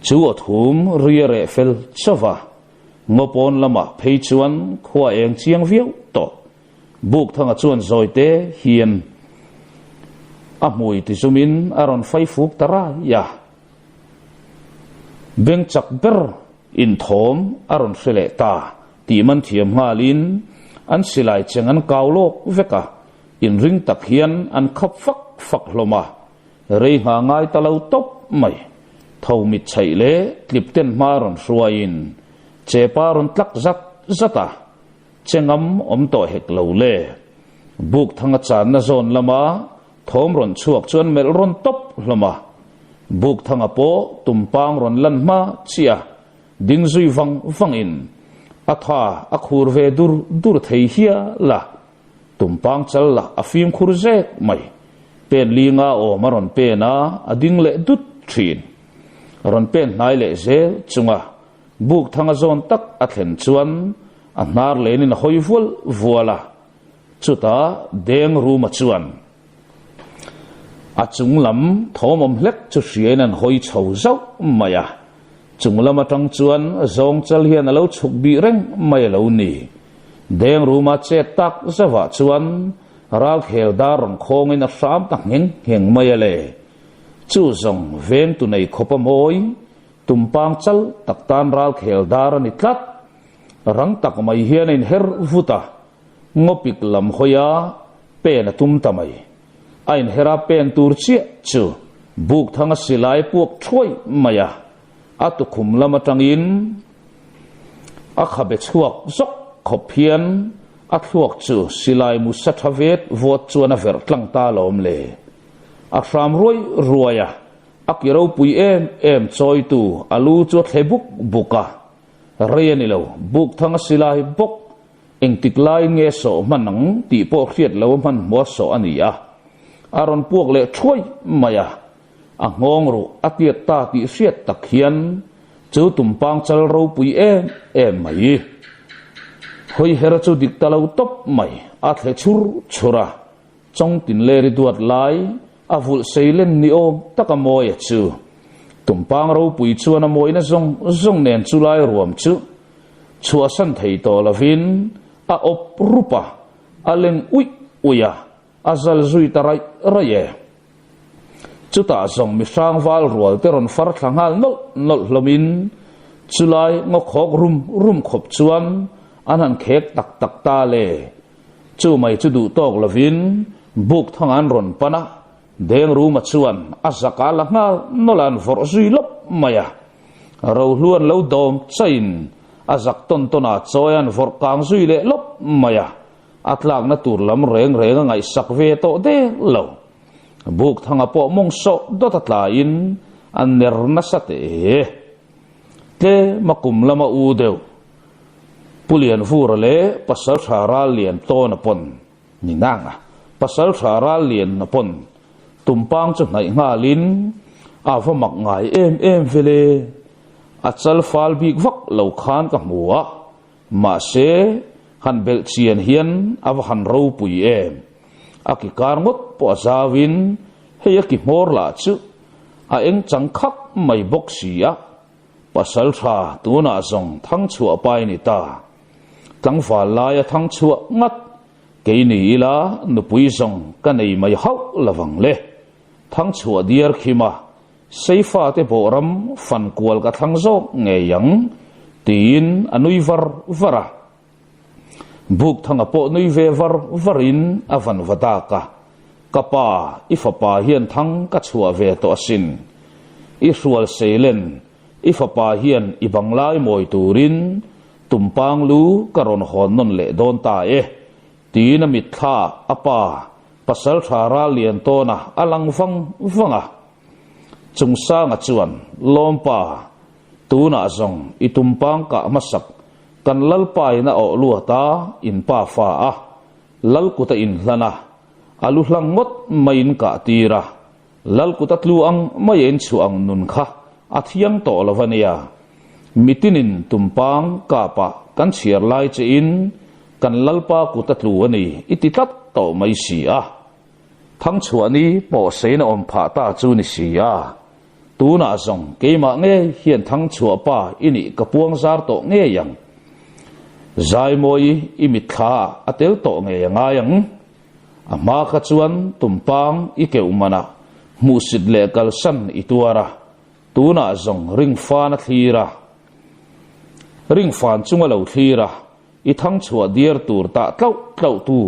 Speaker 1: chu thum riere fel chawa ngopon lama phei chuan khwa eng chiang viau to buk thanga chuan zoite hian a mui ti zumin aron fai fuk tara ya beng chak ber in thom aron sele ta ti man thiam ngalin an silai cheng an kaulok veka in ring tak hian an khap fak hloma rei nga ngai talo top mai thau mit chai le klipten maron ruain che paron tlak zata chengam om to hek lo le buk thanga chan na zon lama thom ron chuak chuan mel ron top hloma buk thanga po tumpang ron lan ma chia ding zui vang in atha akhur ve dur thei hia la tumpang chal la afim khur je mai pen linga o maron pe na ading le dut thin ron pen nai le je chunga buk thanga zon tak athen chuan anar lenin hoivul vuala chuta deng ru ma chuan achung lam thomom hlek chu hrianan hoi chho zau maya chunglama tang chuan zong chal hian alo chuk bi reng mai lo ni deng ruma che tak zawa chuan ral khel dar rong khong in a sam tak heng mai le chu zong veng tu nei khopa moi tumpang chal tak tan ral khel dar ani tlat rang tak mai hian in her vuta ngopik lam hoya pe na tum tamai ain hera pen tur chi chu buk thanga silai puak thoi maya atu khum lama tangin akhabe chuak zok khopian athuak chu silai mu sathavet vot chuana ver tlang ta lom le akhram roi ruaya akiro pui em choi tu alu chu thebuk buka riani lo buk thanga silai bok engtiklai nge so manang ti po khiat lo man mo so ania aron puak le thoi maya a ngong ru atiat ta ti siat takhian chu tumpang chal ro pui em mai hoi hera chu dik talo top mai a the chura chong tin le ri duat lai a vul seilen ni om takamoy chu tumpang ro pui chuana moi na zong nen chu lai ruam chu chua san thei to lavin a op rupa aleng uya azal zui tarai raye chuta zong mi sang wal rual teron far thangal nol hlomin chulai ngokhok rum khop chuan anan khek tak ta le chu mai chu du tok lovin buk thangan ron pana deng ru ma chuan azaka la ngal nolan for zui lop maya rau luan lo dom chain azak ton tona choyan vor kang zui le lop maya atlak na tur lam reng ngai sak ve to de lo buk thanga po mong so dot atla in an ner na sate te makum lama u deu pulian fur le pasal thara lian to na pon ni nanga pasal thara lian na pon tumpang chu nai nga lin afa mak ngai em vele achal fal big vak lo khan ka muwa ma se han bel chian hian awa han ro pui em aki karngot po zawin heya ki mor la chu a eng changkhak mai bok sia pasal tha tuna zong thang chua pai ni ta tlangfa la ya thang chua ngat ke ni ila nu pui zong ka nei mai hau lawang le thang chua diar khima seifa te boram fan kwal ka thang zo nge yang tin anui vara buk thanga po nui ve varin avan vataka kapa ifapa hian thang ka chua ve to asin isual selen ifapa hian ibanglai moi turin tumpang lu karon hon non le don ta tina mitha apa pasal thara lian to na alang vanga chungsa nga chuan lompa tuna zong itumpang ka masak kan lalpai na o luata in pa fa a lalkuta in hlana alu hlangot main ka tira lalkuta tluang mayen chuang nun kha athiang to lawania mitinin tumpang ka pa kan chiar lai che in kan lalpa kuta tlu ani ititat to mai si a thang chuani po seina om pha ta chu ni si a tuna zong keima nge hian thang chua pa ini kapuang zar to nge yang zai moi imit kha atel to nge nga yang ama kha chuan tumpang ikeu mana musid le kal san ituara tuna zong ring fan thira ring fan chunga lo thira i thang chua dier tur ta tlau tu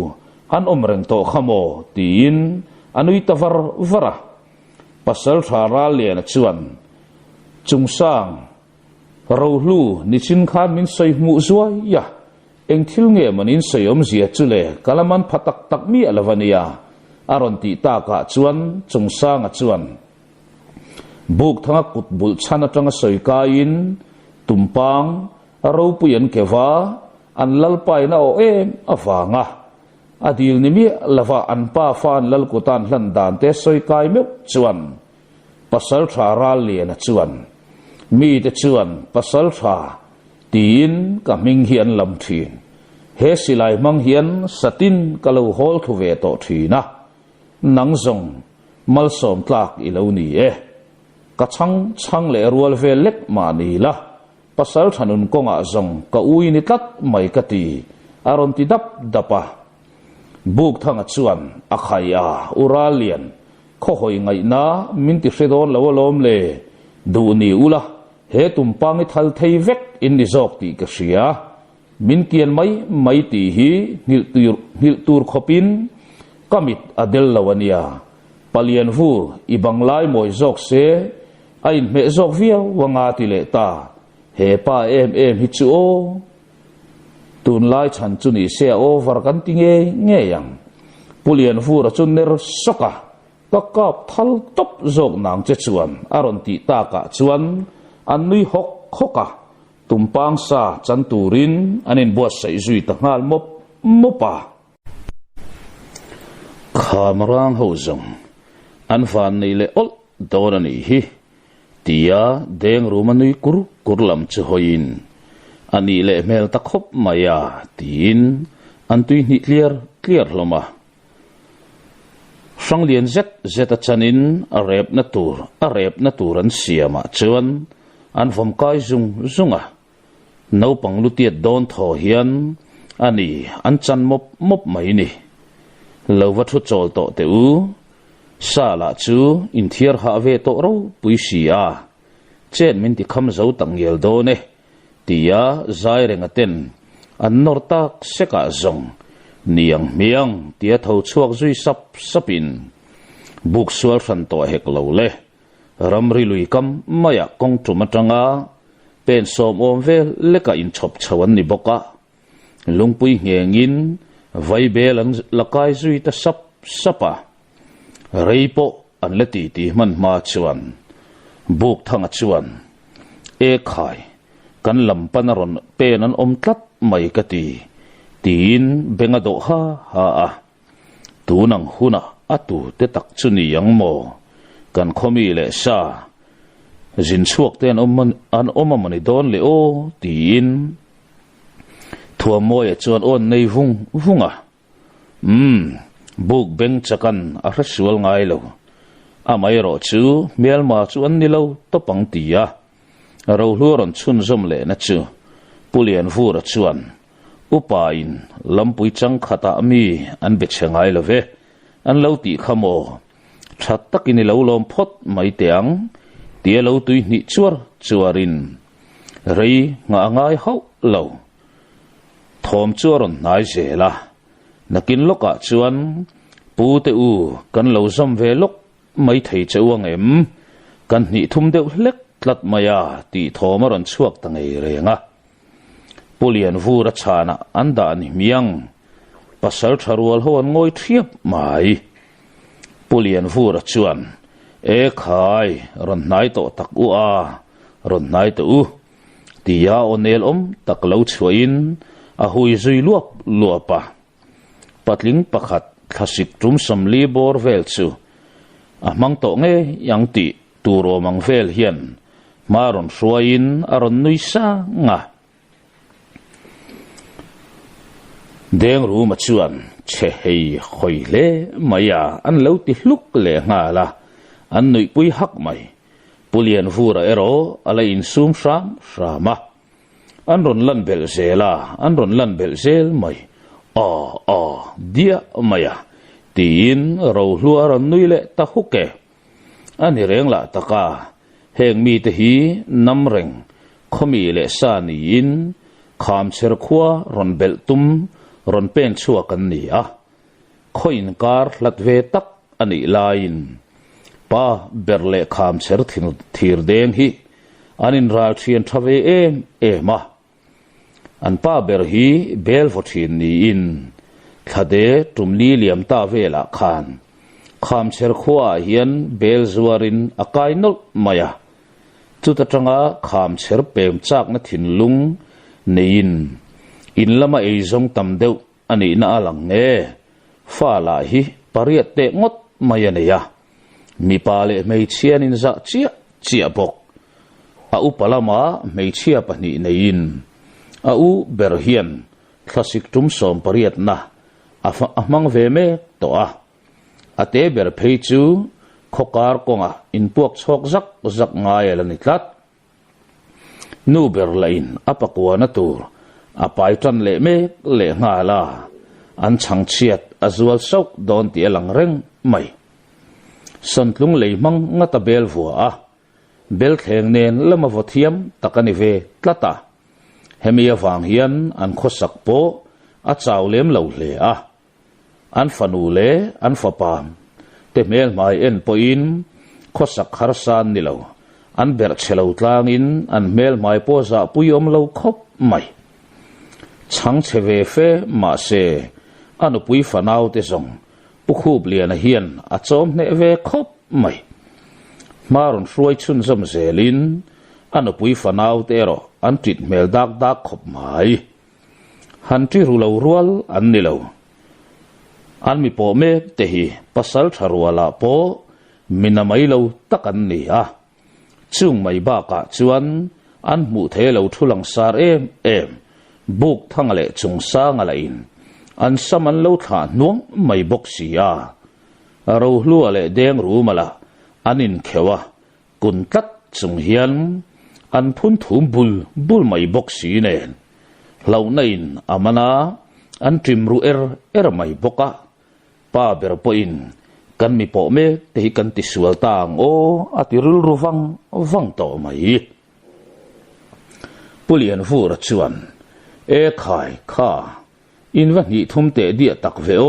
Speaker 1: han om reng to khamo tin anui tavar vara pasal thara lian chuan chungsang rohlu ni chin khan min soi mu zuai ya eng thil nge manin soyom zia chule kalaman phatak tak mi alavania aron ti ta ka chuan chungsang a chuan buk thanga kutbul chana tanga soi ka in tumpang ro puyan kewa an lalpai na o em awanga adil ni mi lava an pa fan lalkutan hlan dan te soi kai me chuan pasal thara lian chuan mi te chuan pasal tha tin ka ming hian lam thin he silai mang hian satin kalo hol thu ve to thina nang zong mal som tlak i lo ni ka chang le rual ve lek ma ni la pasal thanun konga zong ka ui ni tat mai ka ti aron ti dapa buk thanga chuan akhaya uralian kho hoi ngai na min ti hredon lawolom le du ni ula he tumpang thal thei vek in ni zok ti ka sia min kian mai ti hi nil tur khopin kamit adel lawania palian vu ibanglai moi zok se ain me zok via wanga ti le ta he pa em hi chu o tun lai chan chu ni se o var kan ti nge yang pulian vu ra chun ner soka kakap thal top zok nang che chuan aron ti ta ka chuan an nui hok khoka tumpang sa chan turin anin buat sai zui ta ngal mopa khamarang ho zong an van nei le ol dora ni hi tia deng rumanui kurlam che hoin ani le mel ta khop maya tin an tui ni clear loma sang lian zet a chanin a rep na tur an siama chuan an vom kai zunga no panglu tiat don tho hian ani an chan mop mai ni lova thu chol to te u sala chu in thiar ha ve to ro puisia chen min ti kham zo tang yel do ne tia zai renga ten an nor tak seka zong niang miang tia tho chuak zui sapin buk sual ran to hek lo le ramri lui kam maya kong tu matanga เป็นสมอมเวลเล็กอินชบชวันนิบกะลุงปุยเงียงินไว้เบลังละกายซุยตะซับซับะเรย์โปอันละตีมันมาชวนบุกทางชวนขายกันลำปันรอนเป็นอันอมตัดไม่กตีตีนเบงอโดฮาตูนังหุนะอตูเตตักชุนียังโมกันขมีเลชาจินชวกเตนอมมันโดนเลโอตีนทัวมวยจวนอ้นในวุงบุกเบงจักันอารัชวลไงโลไม่รอจูเมียลมาจวนนี่โลตปังตียเราลัวรอนชุนจมเลนะจูปุเลียนฟูรชวนอุปาอินลำปุยจังขัตามีอันเบ็ดเชงไงโลเวอันเลาตีขโมชัดตักินเลาลมพดไม่เตียงเตียเลาตุยนิจวรจวรินเรีงาง่ายเขาเลาทอมจวรนนายเจล่ะนักินลกะจวนปูเตอูกันเลาซัมเวลกไม่ไทยจวงกันนิทุมเดวเล็กลัดมายาตีทอมรันชวกตั้งเรงะปุเลียนฟูรัชานะอันดานิเมียงปัสสาวะรัวลหัวงอยเทียบไม่ปุเลียนฟูรัชวนขายรันนายโตตักรันนายโตตียาโอเนลตักเลวชวินหุยซุยลวปะปัดลิงปักขัดคลาสิกจุมสมลีบอร์เวลซูมังโตเงยังตีตูโรมังเวลเฮียนมารอนชวินรันนุยซางะเด้งรู้มาชวนเชยคอยเล่มายาอันเลวติลุกเล่งาละอันนุยปุยหักไม่ปุเลียนฟูระเอโรอะไรอินซูมสามะอันรอนลันเบลเซลาอันรอนลันเบลเซลไม่เดียมายาตีนเราลัวรันนุยเล่ตะฮุกเกอันนี้เร่งละตะกาเฮงมีตะฮีน้ำเร่งขมีเล่ซานีอินขามเชรคัวรอนเบลตุมรอนเป็นชัวกันนี่คอยนการลัดเวตักอันนี้ลายนป้าเบรเลขามเชรทีร์เดงฮีอันนี้ราชีนทเวมาอันป้าเบรฮีเบลฟอทีนนี่อินขดเดตุมลีเลียมตาเวลาขานขามเชรคัวเฮียนเบลจวารินอากายนลมายาจุดจังอาขามเชรเปมจากนัทินลุงนี่อินละมาจงตำเดวอันนี้น่าหลังฟ้าลาฮีปริยัตเตงดมายันยามีปาเลไม่เชียนินจะเจียบกอุปลามาไม่เชียปนีนินเบรเฮียนคลาสิกจุมสมปริยัตนะมังเวเมตัวเตเบรเพจูขการกงอินพวกชกจักง่ายละนิทัดนูเบรลินปกวนตูร์ไปจันเล่เมเล่งาลาอันช่างเชียดจวลสุกโดนตีหลังเร่งไม่สันลุงเลยมังงัตเบลฟัวเบลแข่งเนนละมาฟทียมตะกันนิเวตละตาเฮมียฟังเฮียนอันขสักโปเจ้าเลี้ยมเหล่าเล่อันฟันูเล่อันฟปามเตเมลไม่เอ็นปอินขสักฮาร์ซานนี่เหล่าอันเบรเชลาวตลางอินอันเมลไม่ปอซาปุยอมเหล่าคบไม่ช่างเชเวเฟมาเซอันปุยฟันเอาเตซงปุคูบเลียนเฮียนจอมเนเวคบไม่มารอนช่วยชุนจำเซลินอันปุยฟันเอาเตโรอันติดเมลดักคบไม่ฮันที่รู้เรารัวอันนี้เราอันมีพ่อแม่เตหีปัสสัลชารัวลาโปมินาไม่เราตักันนี่จุงไม่บ้ากะจวนอันมุเทเราทุลังสารบุกทั้งเลจงสร้างอะไรอันสมันเล่าฐานน้วงไม่บกเสียเราลัวเลเดงรู้มาละอันนินเขวะกุนตัดจงเฮียนอันพุ่นถุมบุลไม่บกสีเนนเหล่านั้นอานาอันจิมรูไม่บกะป้าเบรปอินกันมีพ่อแม่ที่กันติสวลต่างอติรุลรูฟังต่อไม่ปุเลียนฟูรัชวันขายข้าอินวันนี้ทุ่มเตะเดียตักเวโอ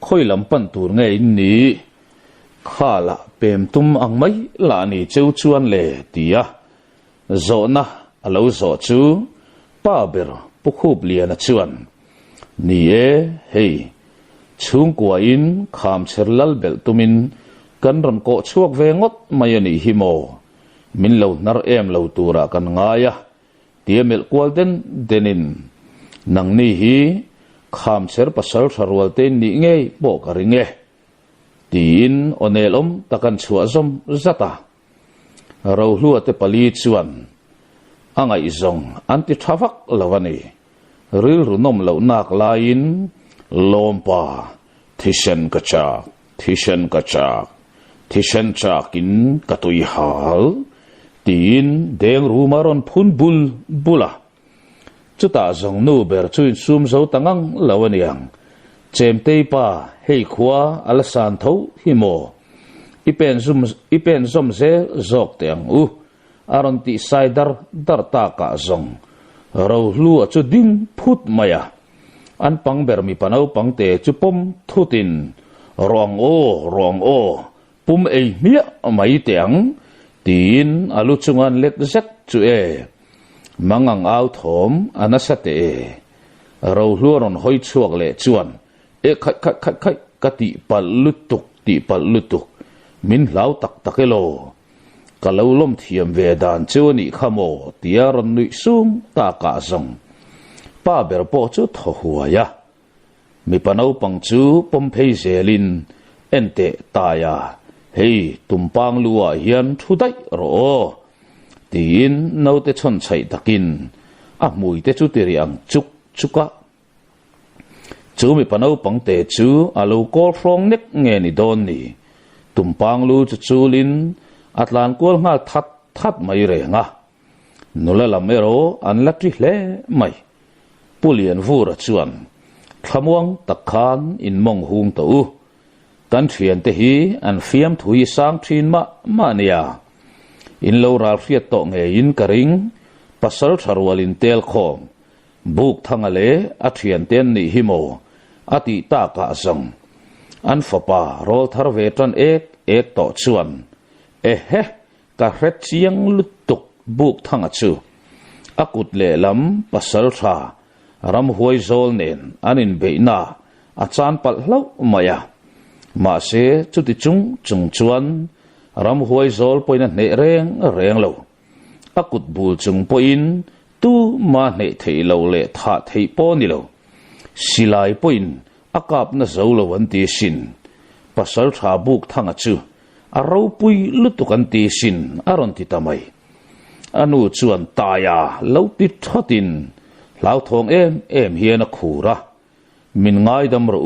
Speaker 1: ค่อยลำปันตูไงนี้ข้าละเปมตุ้มอังไม่ลานี่เจ้าชวนเลยตีโซนะ alo zo chu pa ber pukhup lian a chuan ni e hei chung kwa in kham cherlal bel tumin kan ron ko chuak ve ngot mai ani hi mo min lo nar em lo tura kan ngaya tiamel kwalden denin nang ni hi kham cher pasal tharwal te ni nge bo karinge tin onelom takan chua zom zata ro hlua te pali chuan angai zong anti thawak lawani ril runom lo nak lain lompa thishan kacha thishan chakin katui hal tin deng rumaron phun bula chuta zong nu ber chuin sum zo tangang lawaniang chem te pa hei khwa alasan tho himo ipen som se zok teng aron ti saidar dar ta ka zong ro lu chu ding phut maya an pang ber mi panau pang te chu pom thutin rong o pum ei mia mai teng tin alu chungan lek zak chu e mangang au thom anasate ro hluron hoi chuak le chuan e khai ka ti palutuk min lau tak takelo kalolom thiam ve dan chuni khamo tiaron nui sum ta ka zong pa ber po chu tho huaya mi panau pang chu pom phei zelin ente taya hei tumpang luwa hian thudai ro tin no te chon chai takin a mui te chu tiriang chuka chu mi panau pang te chu alo kol frong nek nge ni don ni tumpang lu chu chulin atlan kol nga that mai re nga nula lamero an latri hle mai pulian vura chuan thamuang takhan in mong hung to kan thian te hi an fiam thui sang thin ma nia in lo ral fiat to nge in karing pasal tharwalin tel khom buk thangale a thian ten ni himo ati ta ka zong an fapa rol thar ve tran ek to chuan he ka hret chiang lutuk buk thanga chu akut le lam pasal tha ram huai zol nen anin beina a chan pal hlo maya ma se chuti chung chuan ram huai zol poina ne reng lo akut bul chung poin tu ma ne thei lo le tha thei po ni lo silai poin akap na zo lo an ti sin pasal tha buk thanga chu aro pui lutukan ti sin aron ti tamai anu chuan taya lo ti thotin lau thong em hian a khura min ngai dam ro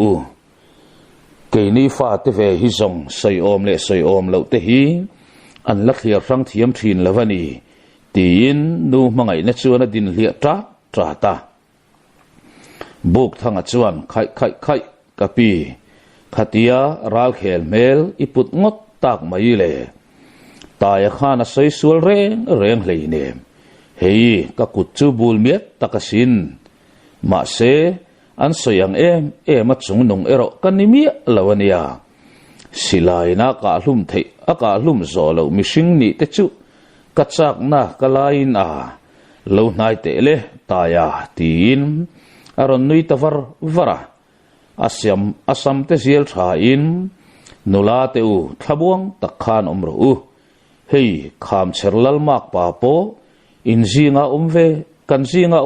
Speaker 1: ke ni fa te ve hi zong sei om lo te hi an la khia rang thiam thin lawani tin nu mangai na chuan a din hlia tra ta buk thanga chuan khai kapi khatia ral khel mel iput ngot tak mai le taya khana sei sul reng hlei ne hei ka kut chu bul miat takasin ma se an soyang em a chung nong ero kanimia lawania silai na ka hlum thei aka hlum zo lo mishing ni te chu kachak na kalain a lo nai te le taya tin aron nui tavar vara asam te ziel tha in nula te u thabuang takhan omro hei kham cherlal mak pa po in zinga kan zinga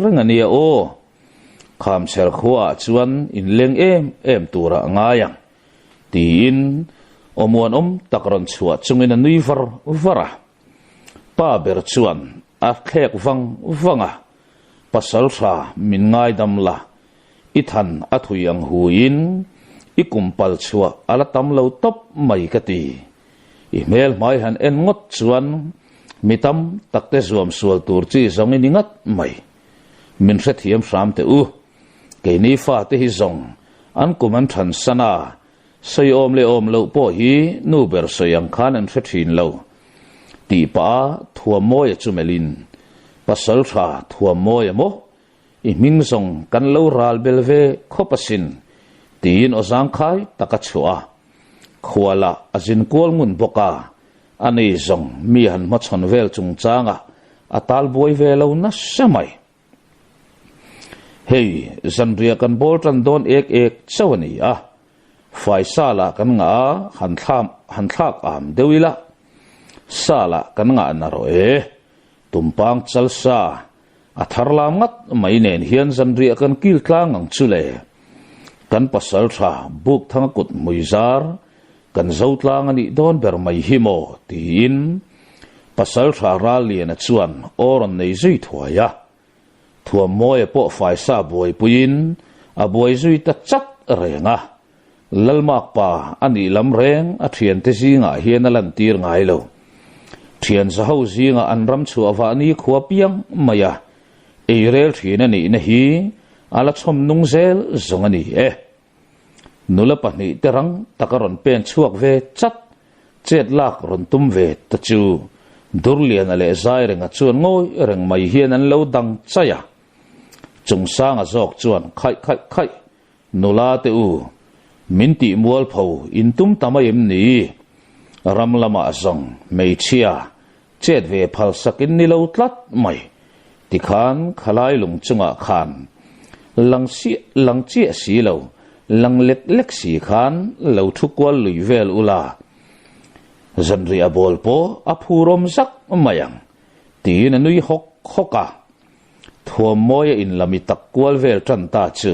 Speaker 1: rengania o kham cher khwa chuan in leng em tura ngayang tin omuan takron chua chungin a nui vara pa ber chuan a khlek vanga pasal tha min ngai dam la ithan athuyang huin ikumpal chua ala tam lo top mai kati email mai han en ngot chuan mitam takte zuam sual tur chi zong iningat mai min hret hiam ram te ke ni fa te hi zong an kuman than sana sei om lo po hi nu ber soyang khan an hret hin lo ti pa thua moi chumelin pasal tha thua moi mo i ming zong kan lo ral belve khopasin tin ozang khai takachua khwala azin kol ngun boka ani zong mi han ma chon vel chung changa atal boy velo na samai hey zanria kan bol tran don ek chawani a faisala kan nga han thak am dewila sala kan nga na ro tumpang chalsa atharlam ngat mai nen hian zanria kan kil tlang ang chule kan pasal tha buk thang kut muizar kan zotlang ani don ber mai himo tin pasal tha rali na chuan oron nei zui thuaya thua moi po faisa boy puin a boy zui ta chat renga lalmak pa ani lam reng a thian te zinga hian alan tir ngai lo thian za ho zinga an ram chu awa ni khuwa piang maya eirel thina ni na hi ala chom nung zel zongani nula pani terang takaron pen chuak ve chat chet lak ron tum ve ta chu durlian ale zai renga chuan ngoi reng mai hian an lo dang chaya chung sang a zok chuan khai nula te u minti mual pho in tum tamayem ni ramlama zong mei chia chet ve phal sakin ni lo tlat mai tikhan khalai lung chunga khan lang chi si lo lang lek si khan lo thukwal lui vel ula zanri abol po aphurom sak mayang tin anui hoka thua moya in lami takwal vel tran ta chu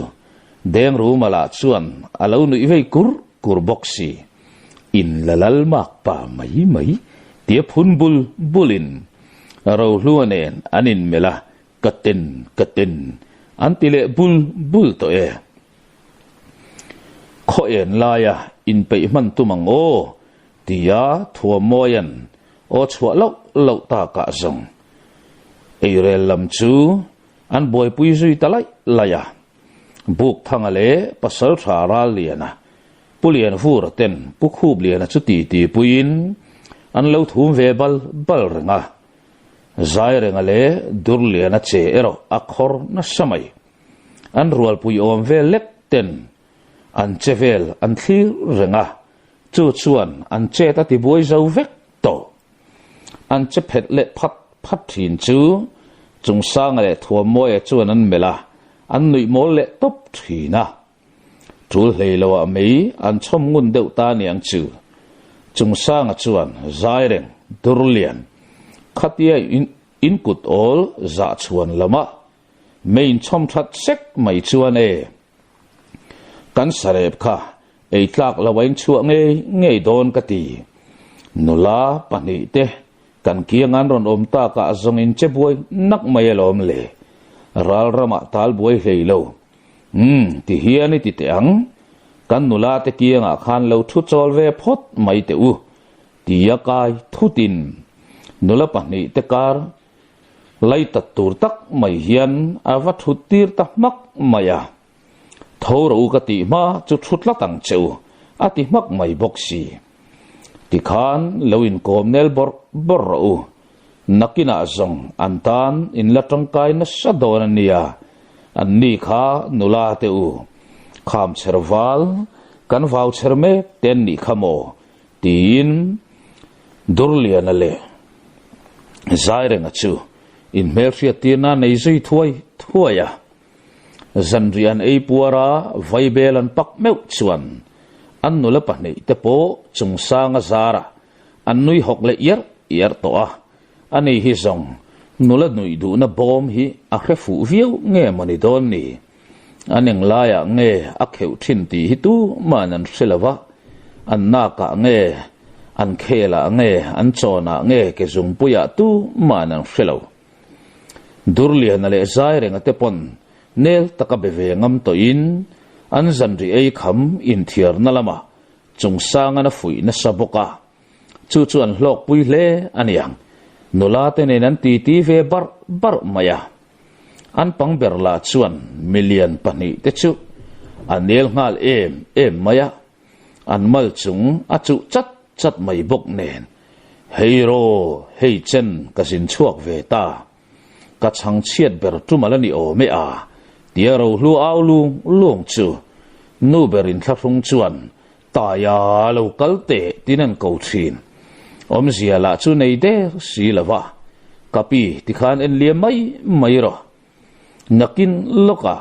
Speaker 1: deng ru mala chuan alo nui vei kur boxi in lalal mak pa mai tia phun bulin ro hluanen anin mela katen antile bul to kho en laya in pe man tumang o tia thua moyan o chwa lo ta ka zong eirel lam chu an boy pui zui talai laya buk thangale pasal thara liana pulian fur ten pukhub liana chuti ti puin an lo thum ve bal renga zai rengale dur liana che ero akhor na samai an rual pui om ve lek ten an chevel an thlir renga chu chuan an che ta ti boi zo vek to an che phet le phat thin chu chung sang le thua moi chuan an mela an nui mol le top thina tul hleilo a mei an chom ngun deuh ta niang chu chung sang a chuan zai reng durlian khatia in kut ol za chuan lama main chom that sek mai chuan kan sarep kha ei tlak lawain chu nge don ka ti nula pani te kan kiangan ron om ta ka zong in che boy nak mai lom le ral rama tal boy heilo ti hiani ti te ang kan nula te kianga khan lo thu chol ve phot mai te u ti yakai thutin nula pani te kar lai ta tur tak mai hian awa thutir ta mak maya thora u ka ti ma chu thutla tang cheu ati mak mai boxi ti khan loin komnel bor u nakina zong antan in la tangkai na sadon ania anni kha nula te u kham cherwal kan voucher me ten ni khamo tin durlian ale zaireng achu in melfia tina nei zui thuaya zanrian ei puara vaibelan pak meu chuan an nula pani te po chungsanga zara an nui hokle yer to a ani hi zong nula nui du na bom hi a khrefu viu nge mani don ni aneng laya nge a kheu thin ti hi tu manan selawa an naka nge an khela nge an chona nge ke zung puya tu manan selo durlian ale zaireng ate pon nel takabeve ngam to in an zanri ei kham in thiar na lama chungsanga na fui na saboka chu chuan hlok pui hle aniang nula te ne nan ti ve bar maya an pang berla chuan million pani te chu anel ngal em maya an mal chung a chu chat mai bok nen heiro hei chen ka sin chuak ve ta ka chang chiat ber tu malani o me a tiaro hlu au lung chu nu berin thlafung chuan ta ya lo kalte tinan ko thin om zia la chu nei de si lawa kapi tikhan en liam mai ro nakin loka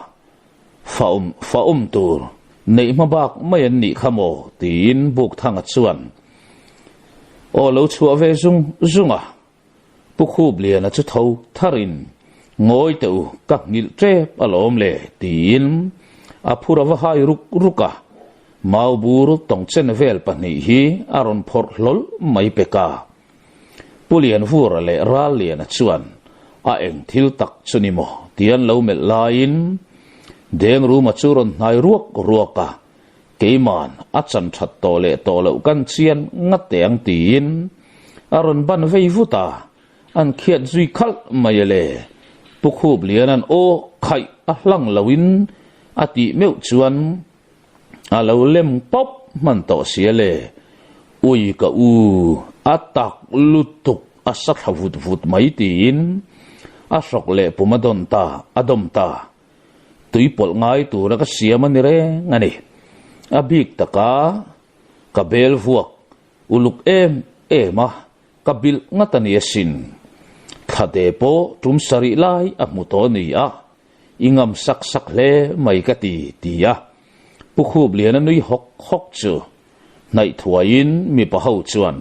Speaker 1: faum tur nei mabak mai an ni khamo tin buk thanga chuan o lo chua ve zunga pukhub lian a chu tho tharin ngoi teu ka ngil tre alom le tin aphura wa hai ruka mau bur tong chen vel pani hi aron phor lol mai peka pulian vur le ral lian a chuan a eng thil tak chuni mo tian lo mel lain deng ru ma churon nai ruaka keiman achan that to le to lo kan chian ngateng tin aron ban vei vuta an khiat zui khal mai le pukhub lian an o khai a hlang lawin ati meu chuan a lo lem pop man to sia le ui ka u atak lutuk asat havut mai tin a sok le pumadon ta adom ta tuipol ngai tu ra ka siam ani re ngani abik taka kabel vuak uluk ema kabil ngatani asin khade po tum sari lai amuto ni a ingam sak le mai ka ti pukhub lian anui hok chu nai thuain mi pa ho chuan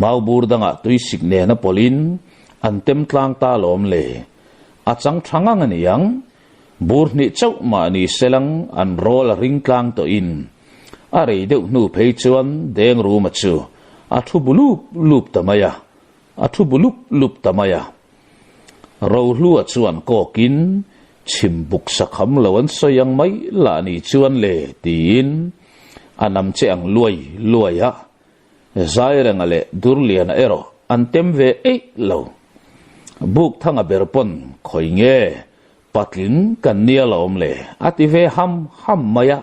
Speaker 1: mau bur danga tui sikne na polin antem tlang ta lom le achang thangang ani yang bur ni chau ma ni selang an rol ring tlang to in are deu nu phei chuan deng ru ma chu athu bulup tamaya ro hlua chuan ko kin chimbuk sakham lawan soyang mai la ni chuan le tin anam che ang luaya zairang ale durlian ero antem ve lo buk thanga berpon khoinge patlin kan nia lom le ati ve ham maya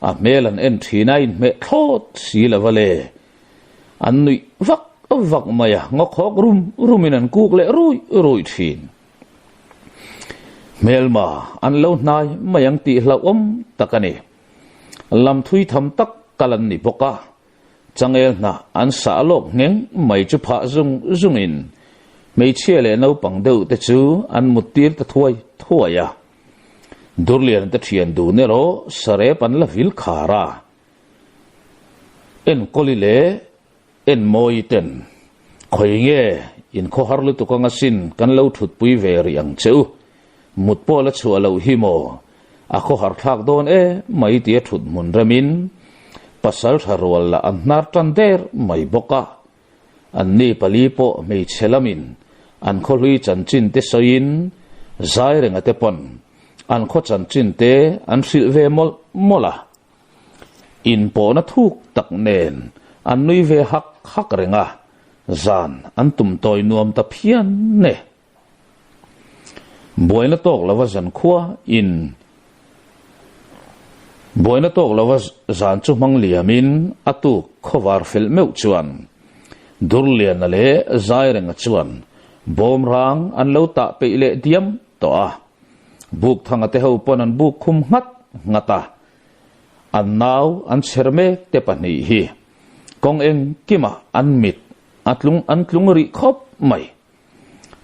Speaker 1: a melan en thinain me thot si lavale annui vak maya ngokhok rumin an kuk le rui thin melma an lo nai mayang ti hlawom takani lam thui tham tak kalan ni boka changel na an sa lok ngeng mai chu pha zungin mei che le no pang deu te chu an mutir ta thuaya durlian ta thian du ne ro sare pan la vil khara en kolile en moiten khoinge in kho harlu tu kanga sin kan lo thut pui ve riang cheu mutpo la chu lo hi mo a kho har thak don mai ti thut mun ramin pasal tharwal la annar tan der mai boka anni pali po mei chelamin an kho hui chan chin te soin zai renga te pon an kho chan chin te an sil ve mola in po na thuk tak nen an nui ve hak renga zan an tum toy nuam ta phian ne boina tok lawa zan khua in boina tok lawa zan chu mang liamin atu khowar fel meu chuan durlian ale zai renga chuan bom rang an lo ta pe le diam to a buk thanga te ho pon an buk khum ngata an naw an cherme te pani hi kong eng kima an mit an tlung ri khop mai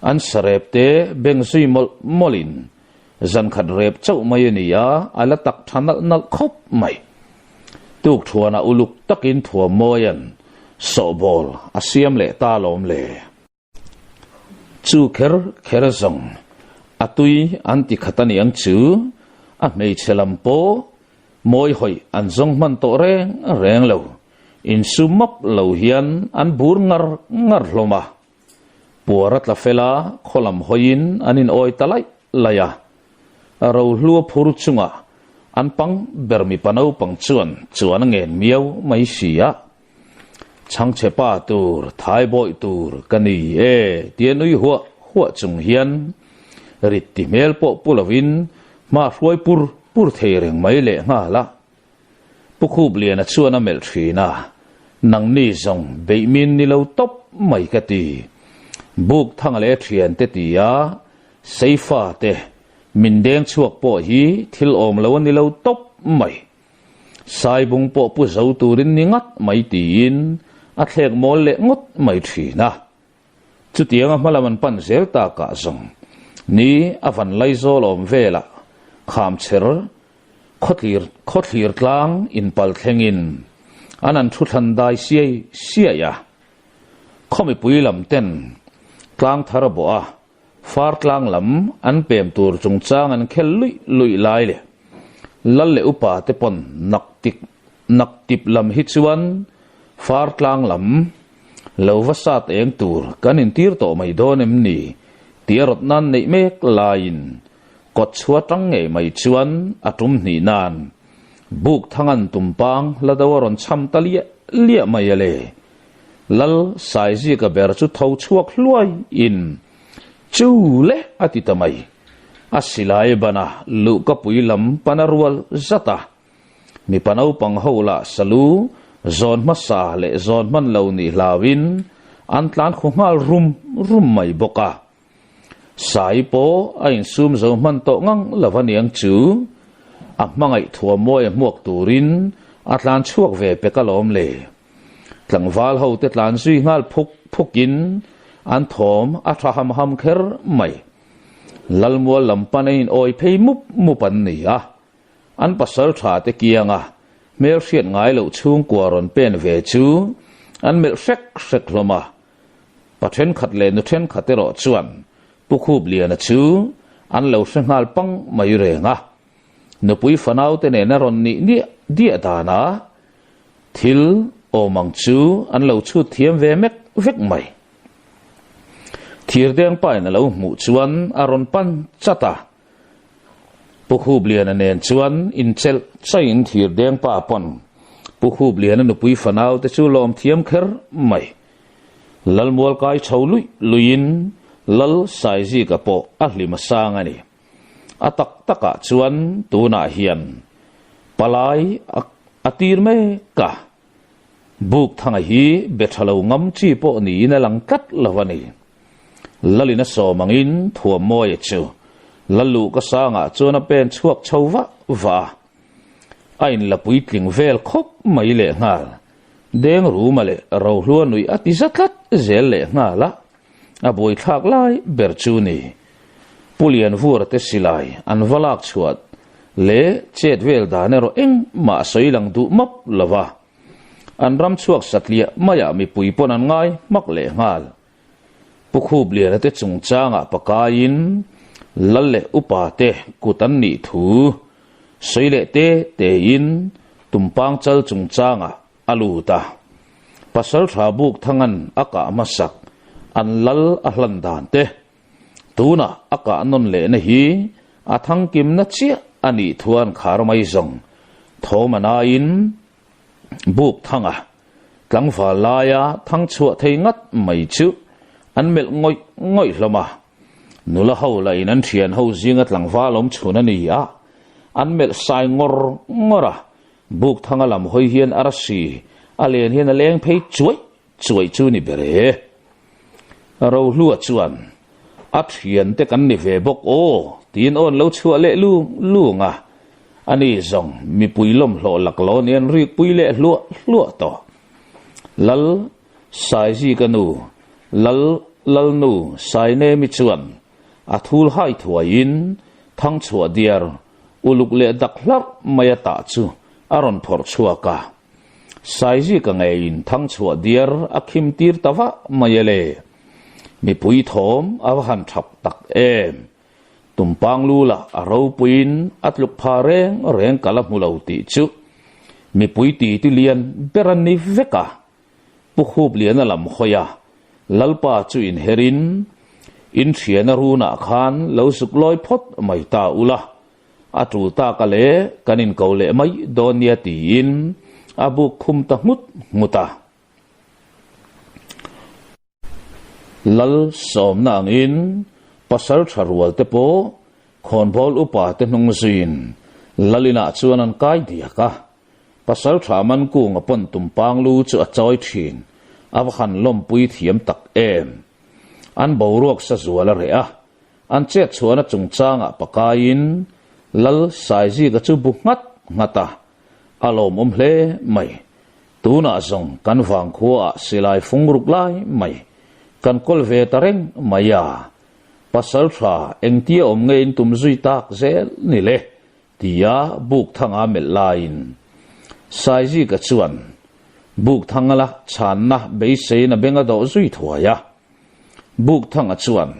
Speaker 1: an sarep te beng sui molin zan khat rep chau mai ania ala tak thanal nal khop mai tuk thuana uluk takin thua moyan so bol asiam le ta lom le chu kher zong atui anti khatani ang chu a mei chelam po moi hoi an zong man to reng lo in sumap lo hian an bur ngar hloma puarat la fela kholam hoin anin oi talai laya ro hluo phur chunga an pang bermi panau pang chuan ngen miau mai sia chang chepa tur thai boy tur kani tienui huwa chung hian ritti mel po pulavin ma hruai pur thereng mai le nga la pukhub lian a chuana mel thina nang ni zong beimin ni lo top mai ka ti buk thang le thian te tia seifa te min deng chuak po hi thil om lo ni lo top mai sai bung po pu zo turin ni ngat mai tin a thlek mol le ngot mai thina จุดยังมาละมันปันเสียตากะซงนี้อฟันไลโซลอมเวละขามเชรขดลีร์กลางอินปัลเทงินอันนั้นทุทันได้เสียยะข้อมีปุยลำเต้นกลางทาระบัวฟาร์กลางลำอันเปี่ยมตัวจงจางอันเคลลุยลายเลยลัลเลอุปาเตปนนักติบลำฮิตชวันฟาร์กลางลำเลวสัตเองตัวกันอินทีร์โตไม่โดนมนีตีรถนั้นในเมกลายน์กดชัวตั้งไงไม่ชวนอาตุมนีนานบุกทั้งอันตุมปังละดาวรอนช้ำตะเลียไม่เลลัลสายจีกับเบรจุเท้าชัวคล้วยอินจูเละอติตมัยอาศิลายบานะลูกกับปุยลำปนารวลจัตตามีปนเอาปังหูละสลูจอนมาสาเลจอนมันเหล่านี้ลาวินอันตลานคงมารุมไม่บกะสายโปไอ้ซุมจอมันโตงังละวันยังจูอักมังไอทัวมวยมวกตูรินอัตลานช่วงเวเปกะลอมเลหลังวาลเฮาเตลานซุยงาลพุกินอันทอมอัตราหำเครไม่ลัลมัวลำปันอินโอยเพย์มุปันนี่อ่ะอันปัสสาวะเตกียงอ่ะเมื่อเสียงไงเหล่าช่วงกวารอนเป็นเวจูอันเมื่อเซ็กลมาปัจเจนขัดเลนุเทนขัดเตรอชวนปุคูบเลียนจูอันเหล่าเสียงงาลปังไม่เร่งอ่ะนปุยฟันเอาเตเนนรอนนี่เดียดานะทิลโอมังจูอันเหล่าชูเทียมเวเมกเวกไม่ทีร์เดียงไปนั่นเราหมู่ชวนอารอนปันจัตตาปุคูบเลียนเนนชวนอินเชลใช่อินทีร์เดียงป้าปนปุคูบเลียนนุปุยฟันเอาแต่ชูลอมเทียมเครไม่ลัลมัวกายชาวลุยินลัลสายจีกับโปอัลลิมาสางอันนี้อัตักตะกะชวนตูนาเฮียนปลายอตีร์เมกะบุกทางฮีเบทเลวงำจีโปนี้ในหลังกัดละวันนี้ลัลินสอมังอินถั่วมอยจูลัลูก็สร้างจนเป็นชวกชาววะไอ้ละปุยติงเวลคบไม่เละงาเด้งรู้มาเลยเราล้วนนุยอติจักรเจเละงาละอบวยทักไลเบรจูนีปุเลียนฟูร์เตสิไลอันวลักชวดเละเจ็ดเวลดานเรอเองมาสวยหลังดูมับละวะอันรำชวกสัตเลียไม่อยากมีปุยปนันง่ายมักเละงาปุคูบเลียนเตจงจางปะกายินลัลเลอุปาเตกุตันนิทูสวยเละเตยินตุมปังจัลจงจางอลูตาปัสสาวะบุกทั้งอันอากามาสักอันลัลอัลลันดานเตตูน่ะอากาศนนเละนะฮีอาทั้งกิมนัชเชียอันนี้ทวนขารไม่จงโทมานาอินบุกทั้งกังฟ้าลายทั้งชัวเทงัดไม่ชื่ออันเมลง่อยละมานุละเฮาเลยนั้นเทียนเฮาจิงัดหลังฟ้าลมชุนันนี่อันเมลสายงระบุกทั้งลำหอยเฮียนอารัสีอาเลียนเฮียนเลี้ยงเพย์ช่วยจูนี่เบเรเราลัวชวนอัดเฮียนแต่กันนี่เวบกโอตีนอ่อนเราชัวเละลูงอันนี้จงมีปุยลมหล่อหลักล้อเนียนรีปุยเละลัวต่อลัลสายจีกันนูลัลนูสายเนมิชวนอาทูลให้ถวายินทั้งชัวเดียร์อุลุกเละดักลับไม่ตาจูอารอนพอร์ชัวกาสายจีกันเองทั้งชัวเดียร์อักหิมตีร์ตวะไม่เลมีปุยทอมอาหันทับตักตุมปังลูละอาราวปุยนอัตลุกพาเรงกะลับมุลาอุติจุมีปุยตีที่เลียนเบรันนิเวกาปุคูบเลียนลำขยาลัลปาจุอินเฮรินอินเชียนรูนาคานเลวสุกลอยพดไม่ตาอุละอัตรูตากะเลกันินเกาเลไม่โดนยตีอินอาบุคุมตะมุตาลัลสอมนางอินปัสสาวะรัวเตโปขอนพอลอุปาเตนงซินลัลินาชวนันกายเดียกะปัสสาวะมันกูงปนตุมปังลูจุอจอยทินอาขันลมปุยเทียมตักอันบาวรวกสะจัวละเรียอันเจ็ดชวนจงจางปะกายินลัลสายจีกจูบุงัดตาอารมณ์เพลไม่ตูน่าจงกันฟังขัวสิลายฟงรุกไลไม่ก kan kol ve tareng maya pasal tha eng tia om nge in tum zui tak zel ni le tia buk thanga mel lain sai ji ka chuan buk thangala chan na be se na benga do zui thuaya buk thanga chuan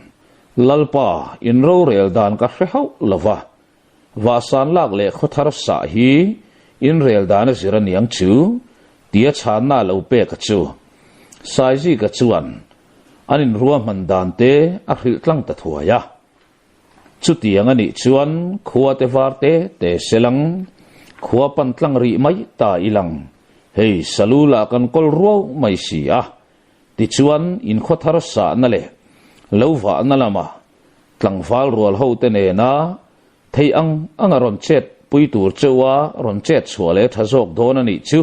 Speaker 1: lalpa in ro rel dan ka hre lova wa san lak le khothar sa hi in rel dan zira niang chu tia chan na lo pe ka chu sai ji ka chuan anin ruwa man dan te a hril tlang ta thuaya chu tiang ani chuan khuwa te var te selang khuwa pan tlang ri mai ta ilang hei salula kan kol ruwa mai si a ti chuan in khothar sa na le lova na lama tlang fal rual ho te ne na thei anga ron chet pui tur chewa ron chet chhuale thazok don ani chu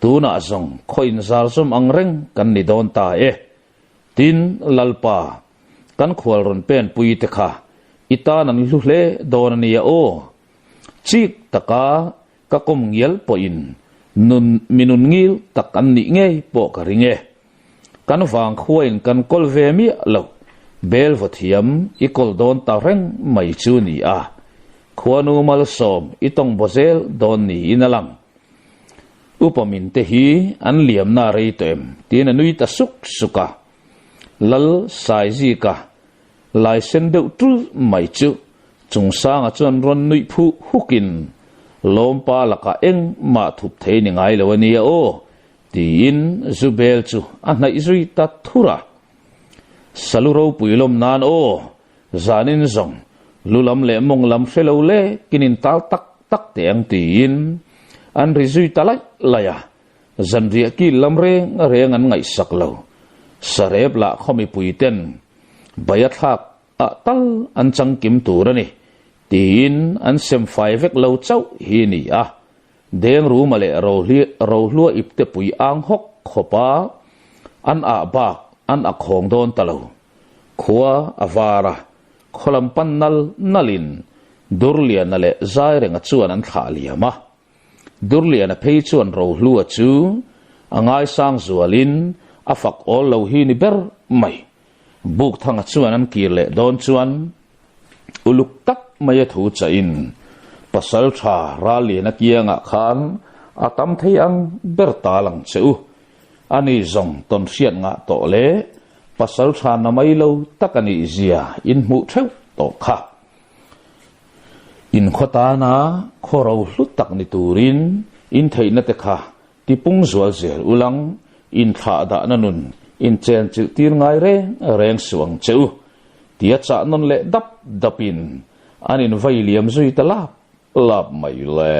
Speaker 1: tuna zong khoin zar som angreng kan ni don ta e tin lalpa kan khwal ron pen pui te kha ita nan lu hle don ani ya o chik taka ka kom ngial po in nun minun ngil tak an ni nge po ka ringe kan wang khuain kan kol ve mi lo bel vothiam i kol don ta reng mai chu ni a khuanu mal som itong bozel don ni inalang upamin te hi an liam na rei tem tin anui ta suk suka lal sai ji ka lai sen deuh tul mai chu chung sang a chuan ron nui phu hukin lom pa laka eng ma thup thei ni ngai lo ani o tin zubel chu a nai zui ta thura saluro puilom nan o zanin zong lulam le mong lam felo le kinin tal tak tak te ang tin an rizui talai laya zanria ki lamre reng an ngai saklo sarep la khomi puiten bayat hak a tal an chang kim turani tin an sem fai vek lo chau hi ni a deng ru male ro hlua ipte pui ang hok khopa an a bak an a khong don talo khuwa avara kholam pannal nalin durlian ale zai renga chuan an thla liama durlian a phei chuan ro hlua chu angai sang zualin afak ol lo hi ni ber mai buk thanga chuan an kirle don chuan uluk tak mai thu cha in pasal tha rali na kianga khan atam thei ang ber ta lang cheu ani zong ton siat nga to le pasal tha na mai lo takani zia in mu theu to kha in khota na khoro hlut tak ni turin in theina te kha ti pung zual zel ulang in tha da na nun in chen chu tir ngai reng suang cheu tia cha non le dapin anin vai liam zui ta lap mai le